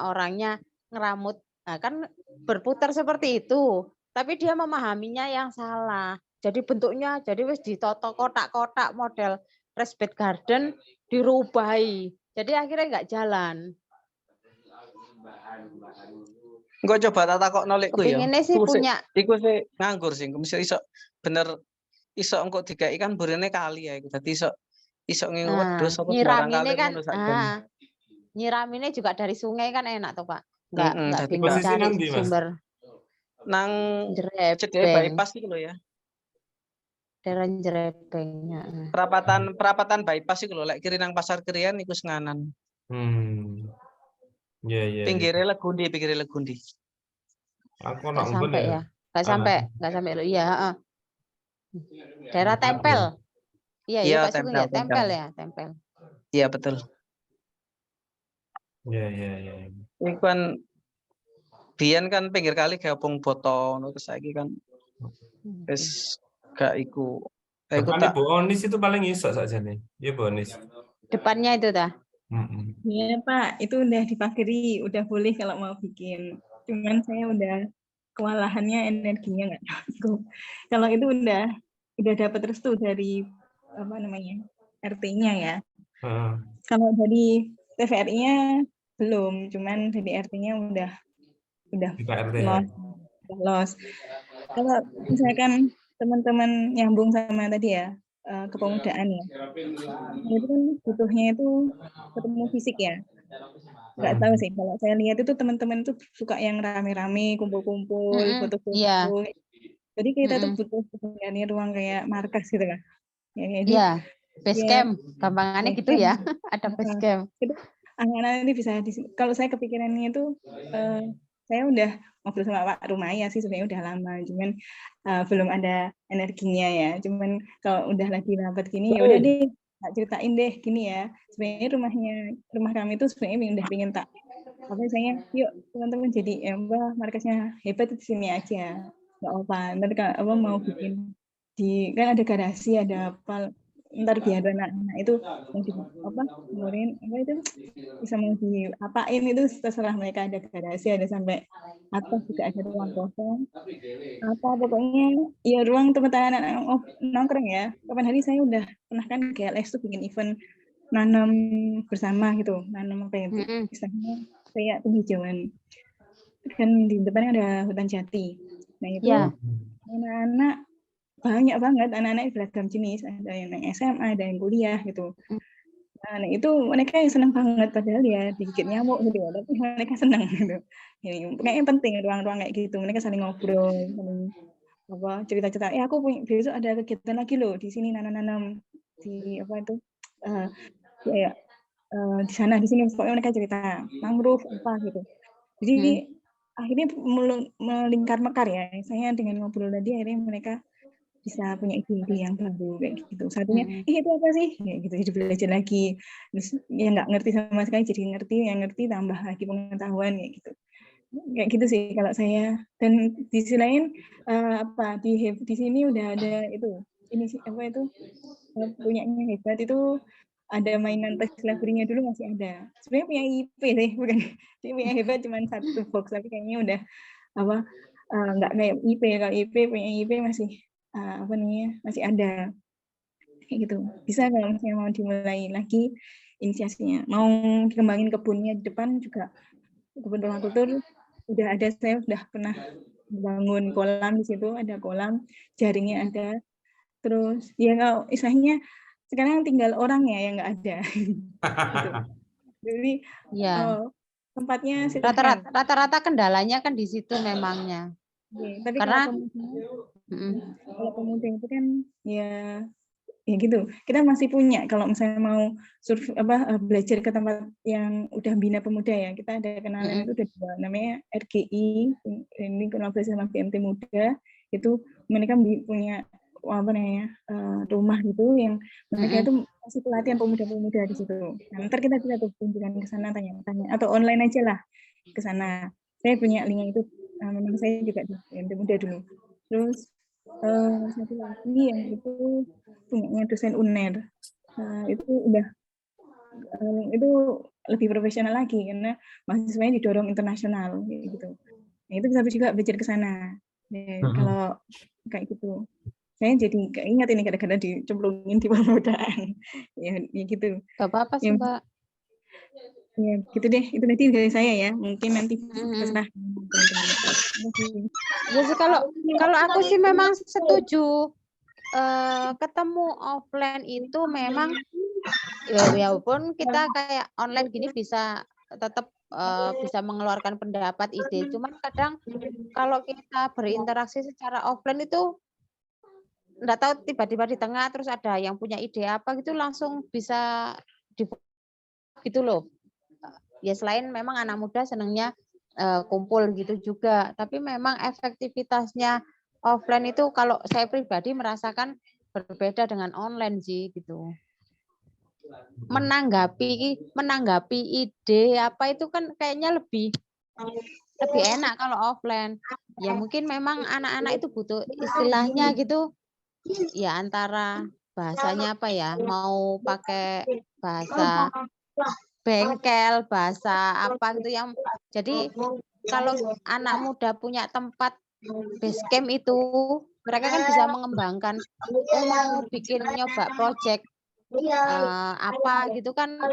ngeramut, nah, kan berputar seperti itu, tapi dia memahaminya yang salah. Jadi bentuknya jadi wis ditoto kotak-kotak model raised bed garden dirubahi. Jadi akhirnya nggak jalan. Engko coba tak takokno lekku ya. Kepinginnya sih punya. Iku sih nganggur sih, mesti iso bener iso engko dikai kan burine kali ya iku. Dadi iso ngingu wedhus apa barang kali Nyiraminnya kan ngono nyiraminnya juga dari sungai kan enak tuh, Pak. Enggak bingung posisi cari nanti, Mas? sumber. Nang cedek bypass iku lho ya. Daerah Jrebengnya. Perapatan bypass iku lho, lek kiri nang Pasar Krian iku senganan. Iya. Pinggire Legundi. Aku Nggak sampai ya. Nggak sampai loh. Iya, heeh. Daerah Tempel. Iya, Pak Sugeng ya, Tempel ya, Tempel. Iya, betul. Iya. Iku kan biyen kan pinggir kali gabung boto terus saiki kan wis gak iku. Depan Ibu Onis itu paling iso saja nih. Iya, Bu Onis. Depannya itu dah. Iya Pak, itu udah dipagari, udah boleh kalau mau bikin. Cuman saya udah kewalahannya, energinya nggak cukup. Kalau itu udah dapat restu dari apa namanya RT-nya ya. Kalau dari TVRI-nya belum, cuman dari RT-nya udah los. Kalau misalkan teman-teman nyambung sama tadi ya, kepemudaan ya, itu kan butuhnya itu ketemu fisik ya. Nggak tahu sih, kalau saya lihat itu teman-teman tuh suka yang rame-rame, kumpul-kumpul, foto-foto. Jadi kita tuh butuh sebenarnya ruang kayak markas gitu kan. Iya, base camp, gampangannya gitu ya. Ada base camp. Anak-anak ini bisa kalau saya kepikirannya itu saya udah ngobrol sama Pak Rumaya sih sebenarnya udah lama, cuman belum ada energinya ya. Cuman kalau udah lagi rapat gini ya udah deh, tak ceritain deh gini ya. Sebenarnya rumah kami itu sebenarnya udah pengen tak apa misalnya, yuk teman-teman jadi markasnya hebat di sini aja. Nggak apa, ntar apa mau bikin di kan ada garasi, ada apa, ntar biar anak-anak itu mau di keluarin itu bisa mau diapain itu terserah mereka, ada garasi, ada sampai atas juga ada ruang kosong apa pokoknya ya ruang tempat anak-anak nongkrong ya. Kapan hari saya udah pernah kan GLS tuh bikin event nanam bersama gitu, nanam apa ya misalnya kayak penghijauan kan di depan ada hutan jati. Nah itu anak-anak banyak banget, anak-anak beragam jenis, ada yang SMA, ada yang kuliah gitu. Nah itu mereka yang senang banget, padahal ya digigit nyamuk gitu, tapi mereka senang gitu. Ini kayaknya penting ruang-ruang kayak gitu, mereka saling ngobrol, saling cerita-cerita. Aku besok ada kegiatan lagi loh di sini, nanam di apa itu di sana di sini, pokoknya mereka cerita mangrove apa gitu. Jadi akhirnya melingkar mekar ya. Saya dengan ngobrol tadi akhirnya mereka bisa punya ide-ide yang baru kayak gitu. Satunya, itu apa sih? Kayak gitu, jadi belajar lagi. Terus yang nggak ngerti sama sekali jadi ngerti, yang ngerti tambah lagi pengetahuan kayak gitu. Kayak gitu sih kalau saya. Dan di sisi lain di sini udah ada itu. Ini sih apa itu? Punyanya Hebat itu ada mainan tes library-nya dulu masih ada. Sebenarnya punya IP sih, bukan. Jadi punya Hebat cuma satu box, tapi kayaknya udah nggak kayak IP. Kalau IP punya IP masih masih ada kayak gitu. Bisa kalau misalnya mau dimulai lagi inisiasinya, mau dikembangin kebunnya di depan juga, kebun permakultur udah ada, saya udah pernah bangun kolam di situ, ada kolam, jaringnya ada. Terus ya kalau istilahnya sekarang tinggal orangnya yang nggak ada. Gitu. Jadi tempatnya rata-rata kendalanya kan di situ memangnya. Tapi karena kalau pemuda itu kan ya gitu. Kita masih punya kalau misalnya mau belajar ke tempat yang udah bina pemuda ya. Kita ada kenalan itu ada namanya RGI, ini kolaborasi sama BMT Muda. Itu mereka punya rumah gitu yang mereka itu masih pelatihan pemuda-pemuda di situ. Nah, ntar kita bisa tuh kunjungan ke sana tanya-tanya atau online aja lah ke sana. Saya punya linknya itu, memang saya juga di BMT Muda dulu. Terus satu lagi yang itu punyanya dosen UNER. Itu udah itu lebih profesional lagi karena mahasiswanya didorong internasional gitu. Nah, itu bisa juga belajar ke sana. Kalau kayak gitu. Saya jadi ingat ini kadang-kadang dicemplungin di pemudaan. ya gitu. Gak apa-apa sih, Mbak. Ya gitu deh, itu nanti dari saya ya. Mungkin nanti terserah. Ya sih, kalau aku sih memang setuju. Ketemu offline itu memang walaupun kita kayak online gini bisa tetap bisa mengeluarkan pendapat, ide. Cuman kadang kalau kita berinteraksi secara offline itu nggak tahu tiba-tiba di tengah terus ada yang punya ide apa gitu langsung bisa gitu loh. Ya selain memang anak muda senangnya kumpul gitu juga, tapi memang efektivitasnya offline itu kalau saya pribadi merasakan berbeda dengan online sih gitu. Menanggapi ide apa itu kan kayaknya lebih enak kalau offline. Ya mungkin memang anak-anak itu butuh istilahnya gitu. Ya antara bahasanya apa ya, mau pakai bahasa bengkel, bahasa apa gitu yang jadi kalau anak muda punya tempat base camp itu mereka kan bisa mengembangkan mau bikin nyoba project apa gitu kan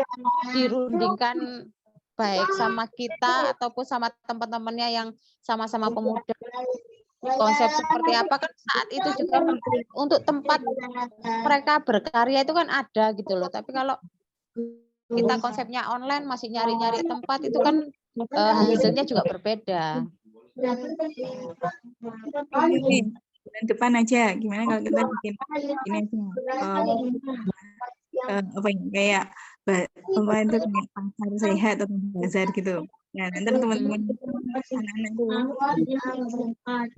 dirundingkan baik sama kita ataupun sama teman-temannya yang sama-sama pemuda. Konsep seperti apa kan saat itu juga untuk tempat mereka berkarya itu kan ada gitu loh. Tapi kalau kita konsepnya online masih nyari-nyari tempat itu kan hasilnya juga berbeda. Bulan depan aja gimana kalau kita bikin ini kayak itu kayak pasar sehat atau bazar gitu. Nah, nanti teman-teman anak-anak itu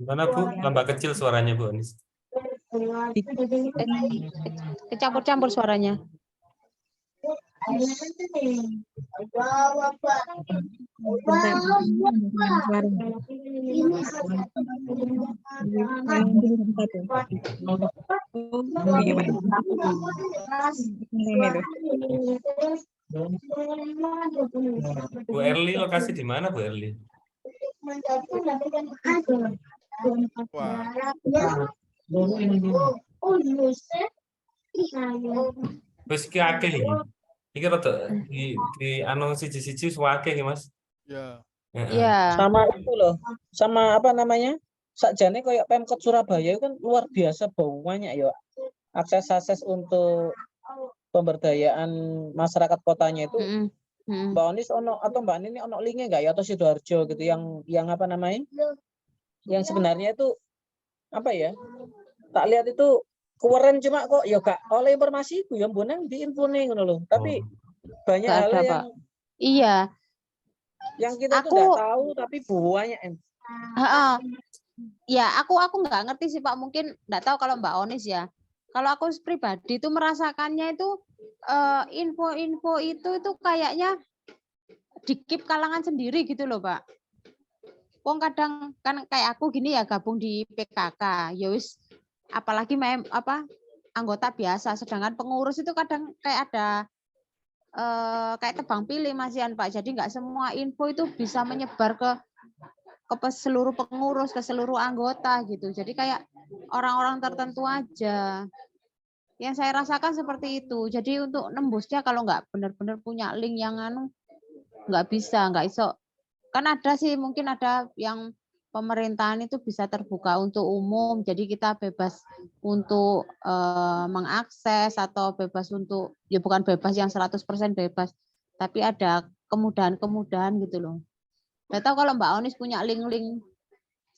gimana Bu? Tambah kecil suaranya Bu Anis. Kecampur-campur suaranya. Bu Erli lokasi di mana Bu Erli? Wis ki akeh iki. Iki rada di anu siji-siji suwake iki Mas. Ya. Iya. Sama itu loh. Sama apa namanya? Sakjane kayak Pemkot Surabaya itu kan luar biasa banyak ya. Akses untuk pemberdayaan masyarakat kotanya itu. Mbak Onis atau Mbak Nini ono linknya nggak ya atau Sidoarjo gitu yang apa namanya? Yang sebenarnya itu apa ya? Tak lihat itu keren cuma kok ya gak oleh informasi itu ya mbonang diinfone ngono loh. Tapi banyak hal yang iya yang kita tuh nggak tahu tapi banyak. ya aku nggak ngerti sih Pak, mungkin nggak tahu kalau Mbak Onis ya. Kalau aku pribadi itu merasakannya itu info-info itu kayaknya dikip kalangan sendiri gitu loh Pak. Wong kadang kan kayak aku gini ya gabung di PKK, ya wis apalagi anggota biasa, sedangkan pengurus itu kadang kayak ada kayak tebang pilih Mas Yan Pak. Jadi nggak semua info itu bisa menyebar ke seluruh pengurus, ke seluruh anggota gitu. Jadi kayak orang-orang tertentu aja. Yang saya rasakan seperti itu. Jadi untuk nembusnya kalau nggak benar-benar punya link yang nggak bisa, nggak iso. Kan ada sih, mungkin ada yang pemerintahan itu bisa terbuka untuk umum. Jadi kita bebas untuk mengakses atau bebas untuk, ya bukan bebas yang 100% bebas. Tapi ada kemudahan-kemudahan gitu loh. Nggak tahu kalau Mbak Onis punya link-link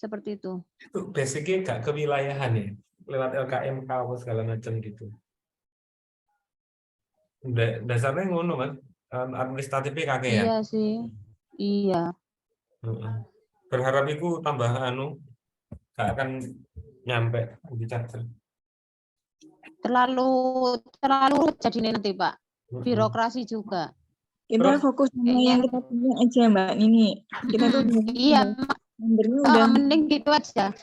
seperti itu. Itu basicnya nggak kewilayahan ya, lewat LKMK apa segala macam gitu. Dasarnya ngono kan, administratifnya kakek ya. Iya sih, iya. Berharap itu tambah nggak akan nyampe di Charter. Terlalu jadi nanti Pak. Birokrasi juga. Kita fokus sama yang kita punya aja Mbak Nini. Kita tuh iya, membernya udah mending gitu aja.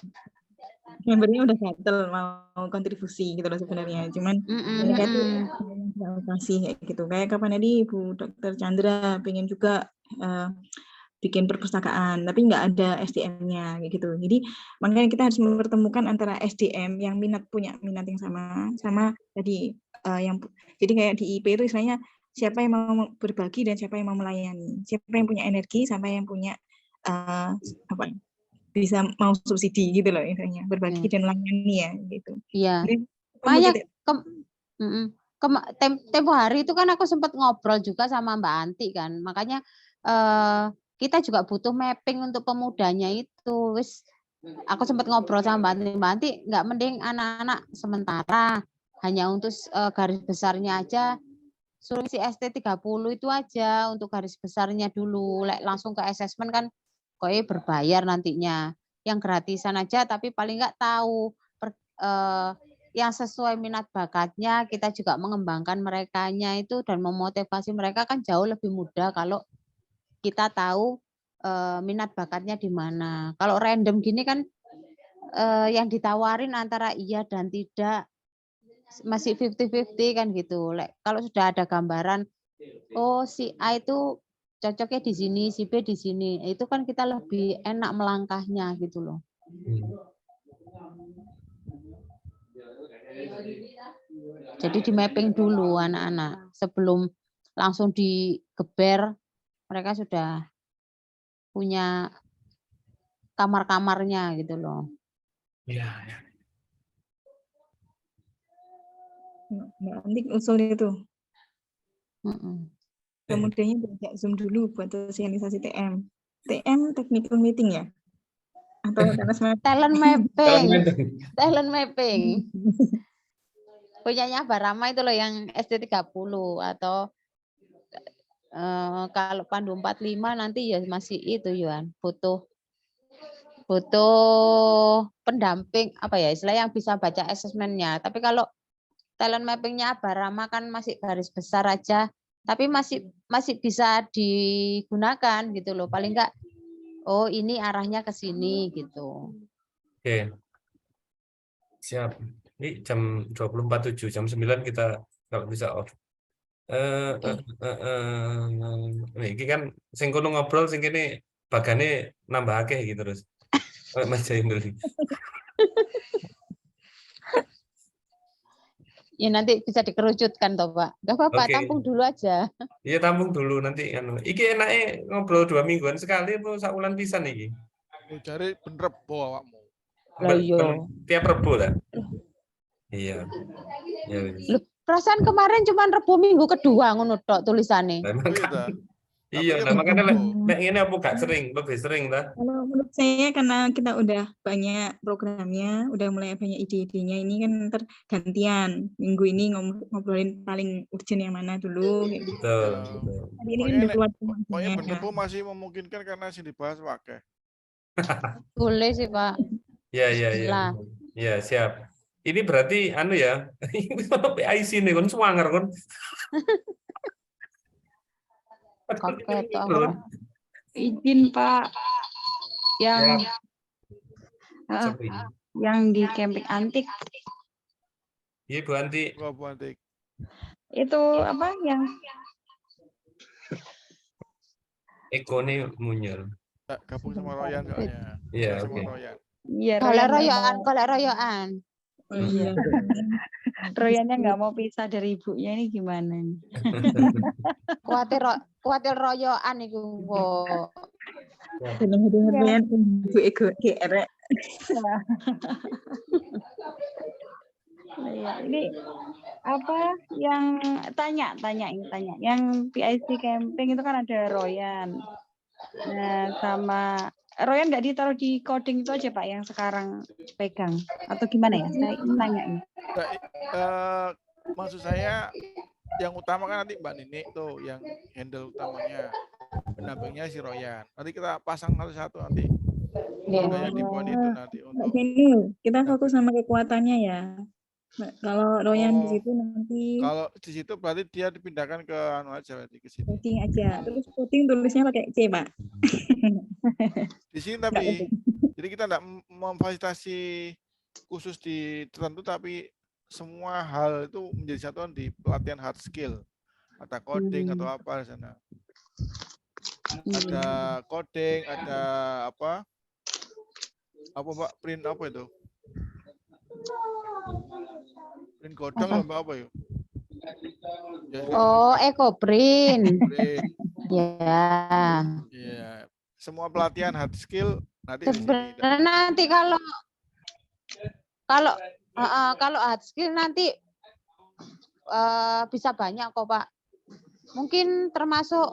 Membernya udah settle mau kontribusi gitu loh sebenarnya. Cuman mereka tuh kasih kayak gitu. Kayak kapan tadi Bu Dr. Chandra pengen juga bikin perpustakaan, tapi nggak ada SDM-nya kayak gitu. Jadi makanya kita harus mempertemukan antara SDM yang punya minat yang sama tadi yang jadi kayak di IP itu istilahnya siapa yang mau berbagi dan siapa yang mau melayani, siapa yang punya energi, siapa yang punya bisa mau subsidi gitu loh intinya, berbagi dan melayani ya gitu. Iya. Makanya tempo hari itu kan aku sempat ngobrol juga sama Mbak Anti kan, makanya kita juga butuh mapping untuk pemudanya itu. Wis aku sempat ngobrol sama Mbak Anti, nggak mending anak-anak sementara hanya untuk garis besarnya aja. Suruh si ST30 itu aja untuk garis besarnya dulu. Langsung ke asesmen kan kok berbayar nantinya. Yang gratisan aja tapi paling nggak tahu yang sesuai minat bakatnya, kita juga mengembangkan merekanya itu dan memotivasi mereka kan jauh lebih mudah kalau kita tahu minat bakatnya di mana. Kalau random gini kan yang ditawarin antara iya dan tidak, masih 50-50 kan gitu. Kalau sudah ada gambaran, oh si A itu cocoknya di sini, si B di sini, itu kan kita lebih enak melangkahnya gitu loh. Jadi di mapping dulu anak-anak sebelum langsung digeber, mereka sudah punya kamar-kamarnya gitu loh. Iya. Nanti usul itu. Kemudian diajak Zoom dulu buat sosialisasi TM. TM technical meeting ya? Atau talent mapping. Talent mapping. Punyanya Barama itu loh yang SD30 atau kalau Pandu 45 nanti ya masih itu Yuan, butuh pendamping apa ya istilah yang bisa baca asesmennya. Tapi kalau talent mappingnya Barama kan masih garis besar aja, tapi masih bisa digunakan gitu loh. Paling enggak, oh ini arahnya ke sini gitu. Oke. Siap. Ini jam 24.07, jam 9 kita kalau bisa off. Ini kan sing kono ngobrol sing kene bagane nambah akeh gitu terus. Mas Jaindul. Ya nanti bisa dikerucutkan toh Pak. Gak apa-apa, tampung dulu aja. Iya tampung dulu nanti. Iki enake ngobrol 2 mingguan sekali apa sak wulan pisan iki? Cari bener Rebo awakmu. Tiap Rebo lah. Iya. Ya. Loh, perasaan kemarin cuma Rebo minggu kedua ngono tok tulisannya. Iya, nah makanya nek ngene apa gak sering, lebih sering ta? Kalau menurut saya karena kita udah banyak programnya, udah mulai banyak ide-idenya, ini kan tergantian. Minggu ini ngobrolin paling urgent yang mana dulu kayak gitu. Betul. Hari ini kan udah keluar pokoknya bener masih memungkinkan karena sih dibahas pakai. Boleh sih Pak. Ya, ya, ya. Bismillah. Ya, siap. Ini berarti anu ya. PIC nih kon swanger kon. Kaget aku. Kon. Izin Pak, yang Siap. Siapa ini? yang di camping antik Iya, Bu Anti. Bu Antik. itu apa yang Eko nih munyel. Gabung sama Royan soalnya. Iya, Sama oke. Royan. iya Golek Royan nggak royokan, mau golek royokan. oh, iya Royannya nggak mau pisah dari ibunya ini gimana nih? Kuatir royokan iku kok. Dengan Royan ibu ego GR. Iya, ini apa yang tanya yang PIC camping itu kan ada Royan. Nah, sama Royan nggak ditaruh di coding itu aja Pak yang sekarang pegang atau gimana ya? Saya ingin nanya ini. Nah, maksud saya yang utama kan nanti Mbak Nini tuh yang handle utamanya, pendampingnya si Royan. Nanti kita pasang satu-satu nanti. Yang dibuat itu nanti untuk. Gini, kita fokus sama kekuatannya ya. Kalau Royan di situ nanti Kalau di situ berarti dia dipindahkan ke anu aja berarti ke sini. coding aja. Terus coding tulisnya pakai C, Pak. Di sini tapi jadi kita tidak memfasilitasi khusus di tertentu tapi semua hal itu menjadi satuan di pelatihan hard skill. Ada coding atau apa di sana. Ada coding, ada apa? Apa Pak? Print apa itu? Print godong lomba apa yuk? Oh, EcoPrint. Ya. Iya. Semua pelatihan hard skill nanti sebenarnya nanti kalau hard skill nanti bisa banyak kok Pak. Mungkin termasuk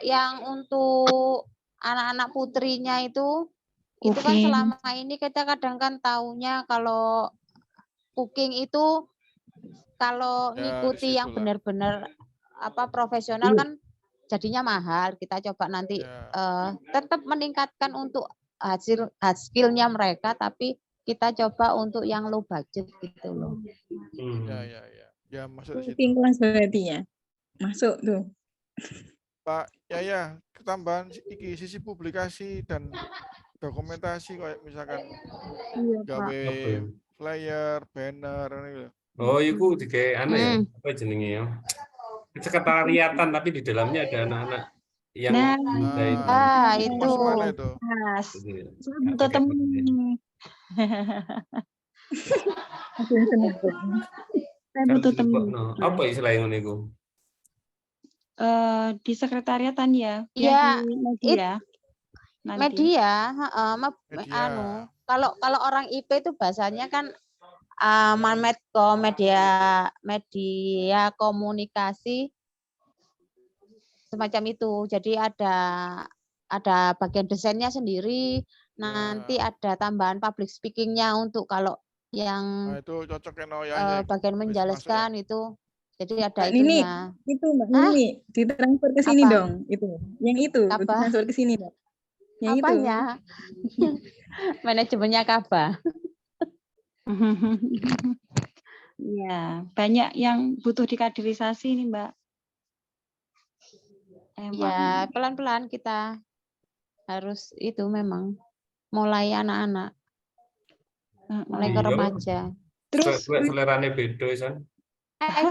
yang untuk anak-anak putrinya itu kan selama ini kita kadang kan taunya kalau cooking itu kalau ngikuti yang benar-benar profesional kan jadinya mahal. Kita coba nanti tetap meningkatkan untuk hasil skill-nya mereka, tapi kita coba untuk yang low budget gitu loh. Ya masuk di situ. Kelas berarti ya. Masuk tuh. Pak, ya ketambahan sisi publikasi dan dokumentasi kayak misalkan gawe flyer, banner gitu. Oh, itu digawe anu ya, apa jenenge ya? Sekretariatan tapi di dalamnya ada anak-anak yang itu. Mas. Saya butuh temen nih. Saya butuh temen. Apa istilahnya ngono iku? Di sekretariatan ya. Iya, di media. Media, anu. Kalau orang IP itu bahasanya kan media komunikasi semacam itu. Jadi ada bagian desainnya sendiri, nanti ada tambahan public speaking-nya untuk kalau yang itu cocok bagian menjelaskan itu. Jadi ada itunya. Itu Mbak Nini, ditransfer ke sini dong, itu. Yang itu, ditransfer ke sini dong. Yang apanya? Manajemennya Kaba. Iya, banyak yang butuh dikaderisasi nih, Mbak. Ya, pelan-pelan kita harus itu memang mulai anak-anak. Mulai ke remaja. Terus selerane beda San.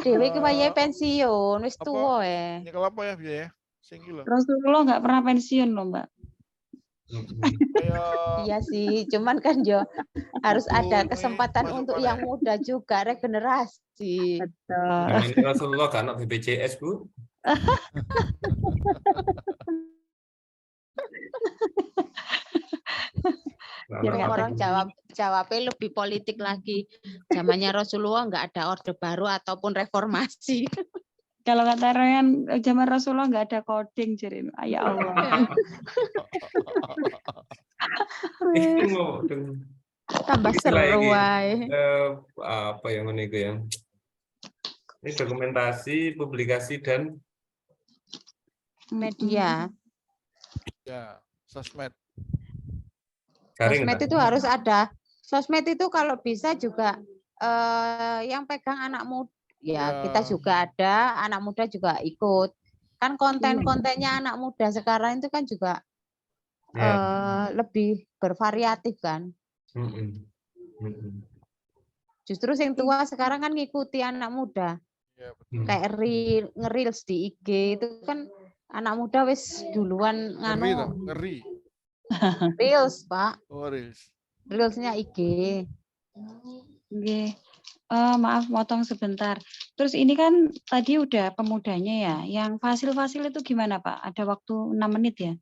Dewe ki wayahe pensiun, wis tuwa Nyekel apa ya biaya? Sing iki lho. Rasulullah nggak pernah pensiun loh, Mbak. Iya sih, cuman kan yo harus ada kesempatan untuk yang muda juga regenerasi. Betul. Ini Rasulullah kan BPJS, Bu. Orang jawabnya lebih politik lagi. Zamannya Rasulullah nggak ada orde baru ataupun reformasi. Kalau kata Ryan, zaman Rasulullah nggak ada coding, jadi ya Allah. Tambah seru wae. Apa yang ini ya? Ini dokumentasi, publikasi dan media. Ya, sosmed. Sosmed itu harus ada sosmed itu kalau bisa juga yang pegang anak muda, ya kita Ya. juga ada, anak muda juga ikut. Kan konten-kontennya anak muda sekarang itu kan juga Ya. lebih bervariatif kan. Mm-mm. Mm-mm. Justru yang tua sekarang kan ngikuti anak muda. Ya, Hmm. Kayak nge-reels di IG itu kan anak muda wis duluan Ngeri toh, nganu ngeri. reels, Pak. Oh, Riz. Reelsnya IG. Oke. Maaf motong sebentar. Terus ini kan tadi udah pemudanya ya. Yang fasil-fasil itu gimana Pak? Ada waktu 6 menit ya?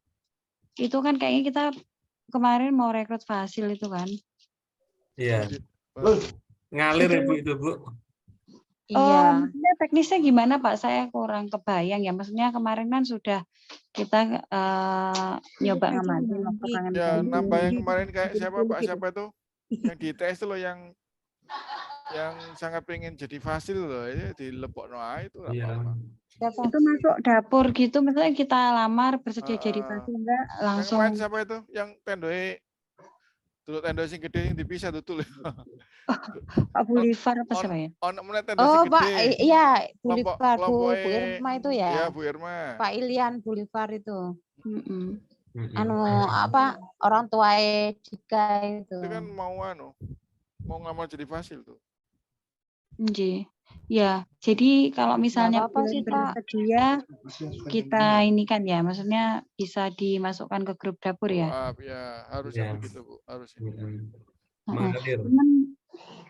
Itu kan kayaknya kita kemarin mau rekrut fasil itu kan. Iya. Baru. Ngalir Itu- Ibu itu, Bu. Iya. Maksudnya teknisnya gimana Pak? Saya kurang kebayang ya. Maksudnya kemarin kan sudah kita nyoba ngamatin waktu kangen Ya, kangen. nambah yang kemarin kayak siapa Pak? Siapa itu? Yang di ITS itu loh yang sangat pengen jadi fasil loh, ini dilepokno ae itu nggak Iya. apa-apa. Itu masuk dapur gitu, misalnya kita lamar bersedia jadi Ah. fasil enggak Yang langsung. kemarin siapa itu? Yang tendoe dulu tendo sing gede yang dipisah tutul. Pak Bulifar apa siapa ya? Ono meneh tendo Oh, sing Pak, gede. iya, Kelompok- Bulifar, Bu kelompoknya- Irma itu ya. Iya, Bu Irma. Pak Ilian Bulifar itu. Mm-mm. Mm-mm. Anu apa orang tua Dika itu. Itu kan mau ngamar jadi fasil tuh. Nggih. Ya, jadi kalau misalnya apa-apa belum sih, Pak. bersedia, kita ini kan ya, maksudnya bisa dimasukkan ke grup dapur ya. Maaf ya, harusnya Iya. begitu Bu, harusnya. Mm-mm. Heeh. Mengalir, Cuman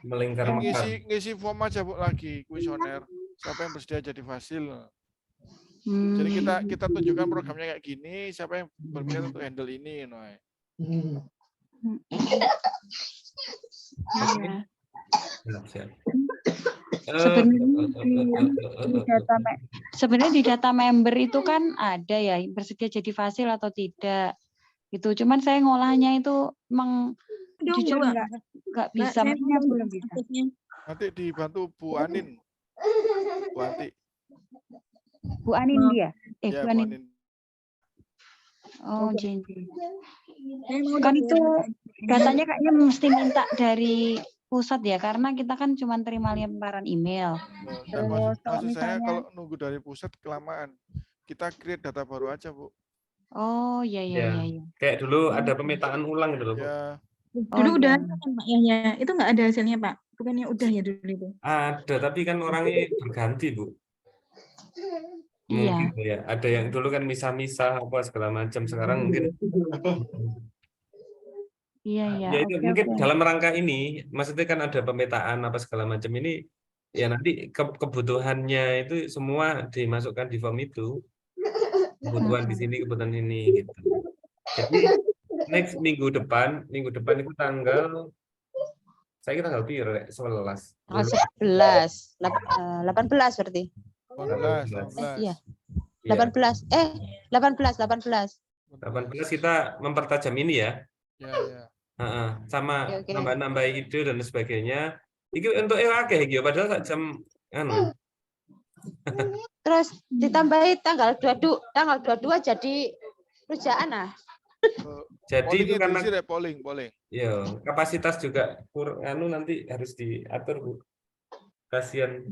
melingkar Yang mekar. ngisi form aja Bu lagi kuesioner. Siapa yang bersedia jadi fasil? hmm, Jadi kita tunjukkan programnya kayak gini, siapa yang berminat untuk handle ini, no. iya. Siap, siap. Sebenarnya di data member itu kan ada ya bersedia jadi fasil atau tidak. Gitu. Cuman saya ngolahnya itu emang jujur nggak bisa. Maksudnya belum bisa. Nanti dibantu Bu Anin. Bu Anti. Bu Anin dia? Ya, Bu Bu Anin. Anin. Oh, janji. Kan itu datanya kayaknya mesti minta dari pusat ya, karena kita kan cuma terima lemparan email. Nah, Terus kalau maksud saya misalnya, kalau nunggu dari pusat kelamaan. Kita create data baru aja, Bu. oh iya iya Ya. iya. Iya. Kayak dulu ada pemetaan ulang gitu loh, Bu. Ya, Oh, Dulu udah iya. ada kan Pak Yahya. Itu nggak ada hasilnya Pak. Bukannya udah ya dulu itu. Ada, tapi kan orangnya berganti, Bu. Iya. Mungkin ya. Ada yang dulu kan misah-misah apa segala macam. Sekarang mungkin Iya iya. ya itu Oke mungkin oke. dalam rangka ini, maksudnya kan ada pemetaan apa segala macam ini, ya nanti kebutuhannya itu semua dimasukkan di form itu. Kebutuhan di sini, kebutuhan ini gitu. Jadi next minggu depan itu tanggal saya tanggal piro rek? 11. Tanggal 11, 18 berarti. 18. Iya. Iya. 18. 18 18 kita mempertajam ini ya. Ya, ya. Sama Oke, oke. nambah-nambah ide dan sebagainya. Iki untuk akeh iki padahal sak jam anu. Terus ditambahi tanggal 22 jadi rujaan ah. Jadi itu Polling karena sih deh, polling. ya kapasitas juga anu nanti harus diatur, Bu. Kasihan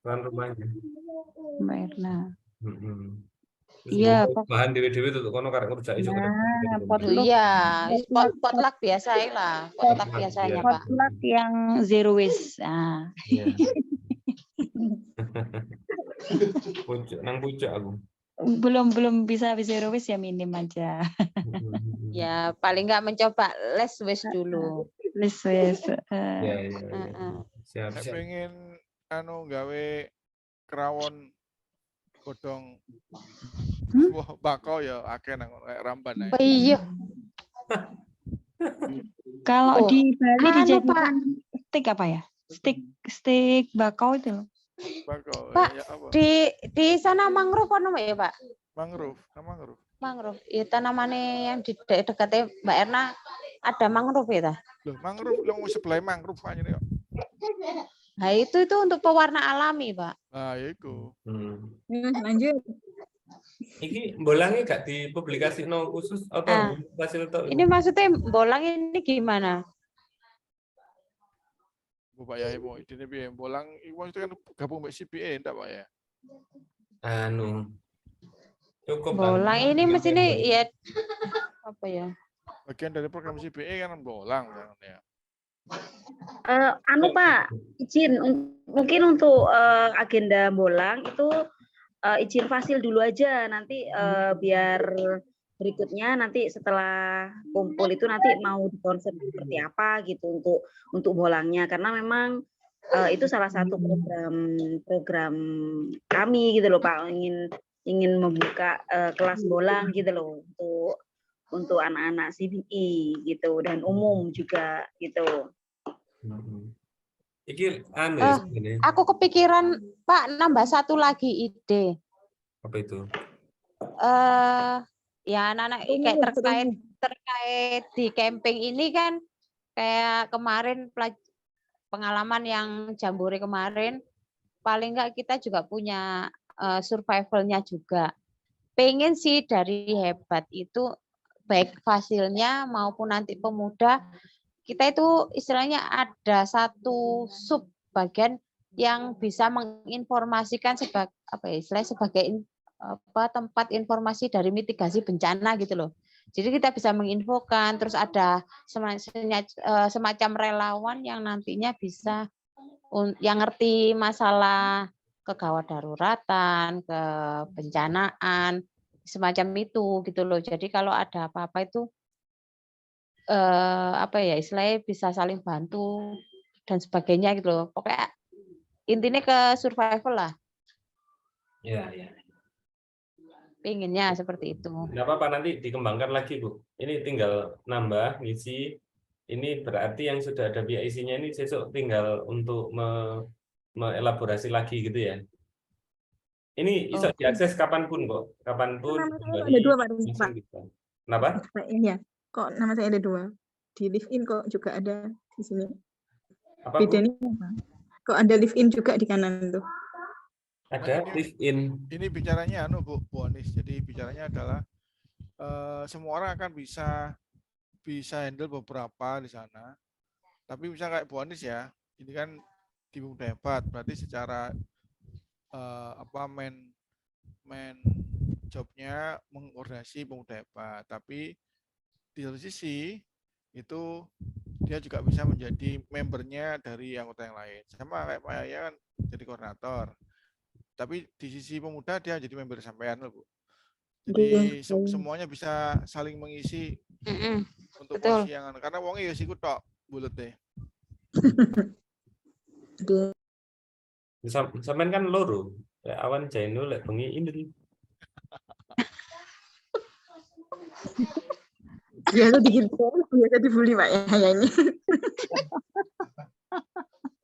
tuan rumahnya. Mbak Erna. Terus Iya, bahan dewe-dewe tuh kono karek ngerjain iso Nah, kerja. potluck. Iya, potluck biasa lah, potluck biasanya, Pak. Potluck yang zero waste. Nah. Iya. Pucuk aku. Belum bisa zero waste ya minim aja. Ya, paling nggak mencoba less waste dulu. Less waste. Ya. Siap. Saya pengen gawe kerawon godong wah bakau ya akeh nang kayak ramban ae. Oh, iya. Kalau di Bali Anu, dijadikan stick apa ya? Stick bakau itu loh. Bakau. Pak, Ya, apa? di sana mangrove apa ya, Pak? Mangrove. Mangrove. Ya tanamannya yang di dekatnya Mbak Erna ada mangrove ya, Loh, mangrove yang sebelah mangrove aja nih. Nah, itu untuk pewarna alami, Pak. Nah, ya iku. Lanjut. Iki bolangnya gak dipublikasi no khusus Nah, atau fasilitator? ini maksudnya bolang ini gimana? Bu Pak Yai mau idene piye bolang iku maksudnya kan gabung mbek CBE ndak Pak ya? Anu, cukup Bolang ini mestinya ya apa ya? Bagian dari program CBE kan bolang kan ya. Anu Pak, izin mungkin untuk agenda bolang itu izin fasil dulu aja nanti biar berikutnya nanti setelah kumpul itu nanti mau dikonsep seperti apa gitu untuk bolangnya karena memang itu salah satu program kami gitu loh Pak ingin membuka kelas bolang gitu loh untuk anak-anak CBI gitu dan umum juga gitu. Iki anu ya sebenarnya. Aku kepikiran Pak nambah satu lagi ide. Apa itu? Ya anak-anak kayak terkait di camping ini kan kayak kemarin pengalaman yang jambore kemarin paling enggak kita juga punya survivalnya juga. Pengen sih dari hebat itu baik fasilnya maupun nanti pemuda kita itu istilahnya ada satu sub bagian yang bisa menginformasikan sebagai apa ya istilahnya sebagai tempat informasi dari mitigasi bencana gitu loh. Jadi kita bisa menginfokan terus ada semacam relawan yang nantinya bisa yang ngerti masalah kegawat daruratan, kebencanaan semacam itu gitu loh. Jadi kalau ada apa-apa itu apa ya istilahnya bisa saling bantu dan sebagainya gitu loh. Pokoknya intinya ke survival lah. Ya, ya. Pengennya seperti itu. Nggak apa-apa nanti dikembangkan lagi Bu. Ini tinggal nambah ngisi. Ini berarti yang sudah ada PIC-nya ini besok tinggal untuk mengelaborasi lagi gitu ya. Ini bisa diakses kapanpun kok, kapanpun. Ada dua Pak. Kenapa? Iya. Kok nama saya ada dua di live in kok juga ada di sini. Apa, bedanya apa? Kok ada live in juga di kanan tuh? Ada live in. Ini bicaranya Bu Anis. Jadi bicaranya adalah semua orang akan bisa handle beberapa di sana. Tapi bisa kayak Bu Anis ya. Ini kan di Pemuda Hebat. Berarti secara main jobnya mengkoordinasi Pemuda Hebat. Tapi di satu sisi itu dia juga bisa menjadi membernya dari anggota yang lain. Sama kayak Pak Yaya kan jadi koordinator. Tapi di sisi pemuda dia jadi member sampean loh Bu. Jadi semuanya bisa saling mengisi untuk posisi yang karena wongnya ya siku tok bulet deh. Sampean kan loro. Awan Jainul lek bengi ini. Biasa dibully Pak ya ini.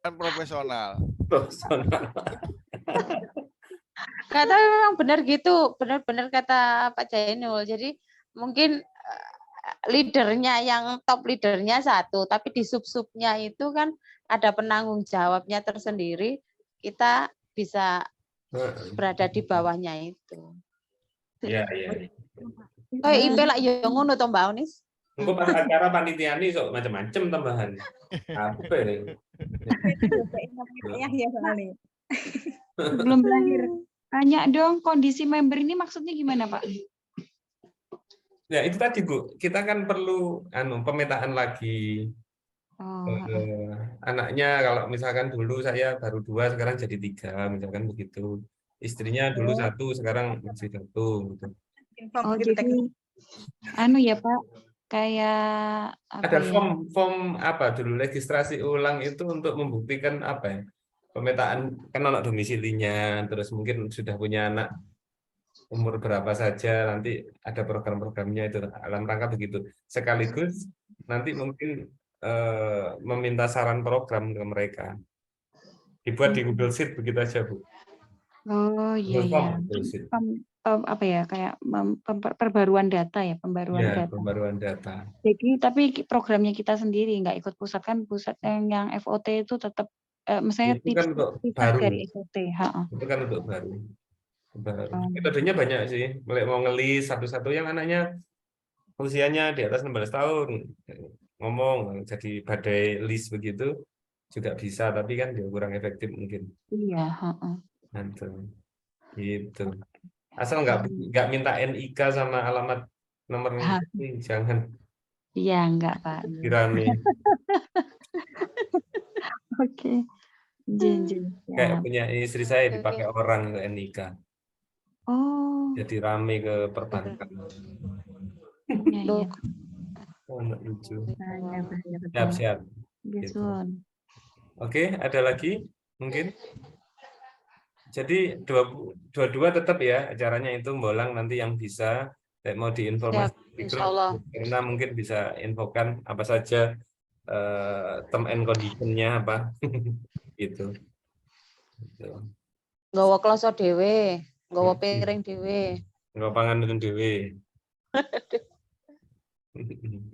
Kan profesional. Kata memang benar gitu, benar-benar kata Pak Jainul. Jadi mungkin leadernya yang top leadernya satu, tapi di sub-subnya itu kan ada penanggung jawabnya tersendiri. Kita bisa berada di bawahnya itu. Iya, iya. Kayak IP lah ya ngono to Mbak Onis. Engko pas acara panitia ini sok macam-macam tambahan. Apa ya? Ya soalnya. Belum berakhir. Tanya dong kondisi member ini maksudnya gimana Pak? Ya itu tadi Bu, kita kan perlu pemetaan lagi. Anaknya kalau misalkan dulu saya baru 2 sekarang jadi 3 misalkan begitu. Istrinya dulu 1 sekarang masih 1 gitu. Jadi ya Pak, kayak ada form apa dulu registrasi ulang itu untuk membuktikan apa ya? Pemetaan kan anak domisilinya, terus mungkin sudah punya anak umur berapa saja, nanti ada program-programnya itu dalam rangka begitu. Sekaligus nanti mungkin meminta saran program ke mereka. Dibuat di Google Sheet begitu aja Bu. Oh iya ya. Apa ya kayak perbaruan data ya, pembaruan data. Jadi tapi programnya kita sendiri nggak ikut pusat kan, pusat yang FOT itu tetap misalnya itu kan untuk baru. dari FOT. Itu kan untuk baru. Metodenya banyak sih. Mulai mau ngelis satu-satu yang anaknya usianya di atas 16 tahun ngomong jadi badai list begitu juga bisa, tapi kan dia kurang efektif mungkin. Iya. Nanti gitu. Asal nggak minta NIK sama alamat nomor ini, jangan. Iya, enggak Pak. Dirame. Oke. Kayak punya istri saya dipakai orang ke NIK. Oh. Jadi rame ke perbankan. Iya. Oh, lucu. Siap. Siap. Gitu. Oke, ada lagi mungkin? Jadi dua-dua tetap ya acaranya itu Bolang nanti yang bisa mau diinformasikan karena mungkin bisa infokan apa saja term and condition-nya apa gitu. Nggawa kloso dhewe, nggawa piring dhewe. Nggawa panganan dhewe.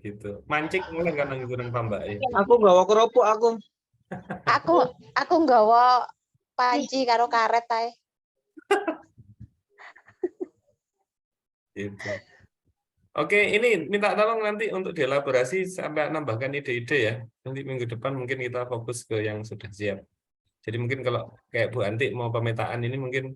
Gitu. Mancing mulai kan nang kurang pambak ya. Aku nggawa kerupuk aku. Aku nggawa panci karo karet ae. Gitu. Oke, ini minta tolong nanti untuk dielaborasi sampai nambahkan ide-ide ya. Nanti minggu depan mungkin kita fokus ke yang sudah siap. Jadi mungkin kalau kayak Bu Anti mau pemetaan ini mungkin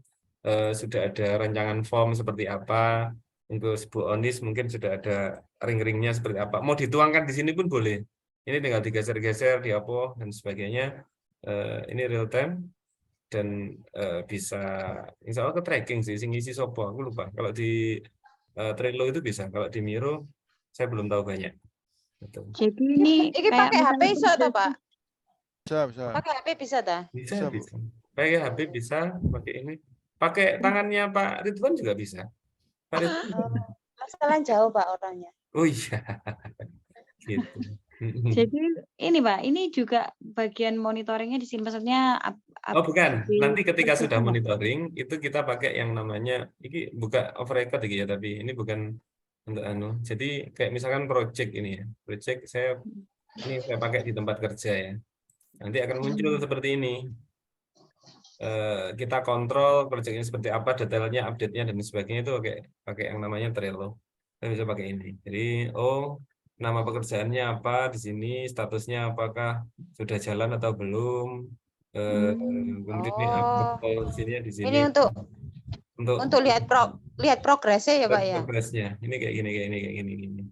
sudah ada rancangan form seperti apa. Untuk Bu Onis mungkin sudah ada ring-ringnya seperti apa. Mau dituangkan di sini pun boleh. Ini tinggal digeser-geser, diapo dan sebagainya. Ini real time dan bisa insya Allah ke tracking sih, ngisi sopo aku lupa. Kalau di Trello itu bisa, kalau di Miro saya belum tahu banyak. Betul. Jadi ini pakai HP iso ta, Pak? Bisa. Pakai HP bisa ta? Bisa. Pakai HP bisa, pakai ini. Pakai tangannya Pak Ridwan juga bisa. Pak Ridwan. Masalah jauh Pak orangnya. Oh iya. Gitu. Jadi ini Pak, ini juga bagian monitoringnya di sini, maksudnya Oh bukan, nanti ketika sudah monitoring itu kita pakai yang namanya ini buka off record ya, tapi ini bukan untuk jadi kayak misalkan project ini ya, project saya pakai di tempat kerja ya, nanti akan muncul seperti ini. Kita kontrol project ini seperti apa, detailnya, update-nya dan sebagainya itu pakai yang namanya Trello. Kita bisa pakai ini. Jadi nama pekerjaannya apa di sini, statusnya apakah sudah jalan atau belum. Kemudian di sini. Ini untuk lihat progresnya ya Pak ya. Progresnya. Ini kayak gini.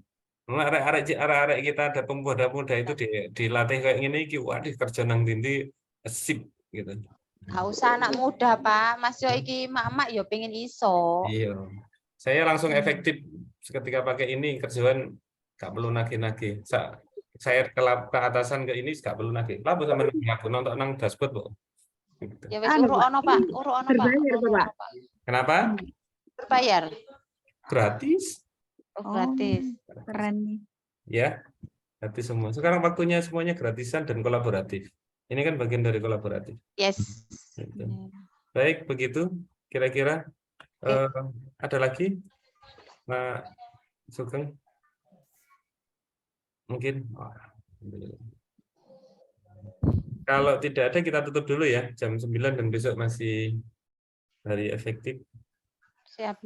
Arek-arek kita ada pemuda-pemuda itu dilatih kayak gini, waduh kerja nang dindi sip gitu. Gak usah anak muda Pak, Mas yo iki mak-mak yo pengen iso. Iya. Saya langsung efektif ketika pakai ini kerjaan gak perlu nagih-nagih. Saya ke atasan ke ini gak perlu nagih. Lah sama aku nonton nang dashboard kok. Gitu. Ya wis uru ono Pak, Pak. Kenapa? Berbayar. Gratis. Oh, gratis. Keren nih. Ya, gratis semua. Sekarang waktunya semuanya gratisan dan kolaboratif. Ini kan bagian dari kolaboratif. Yes. Gitu. Baik, begitu kira-kira. Ada lagi? Pak Sugeng? Mungkin. Kalau tidak ada kita tutup dulu ya jam 9 dan besok masih hari efektif. Siap.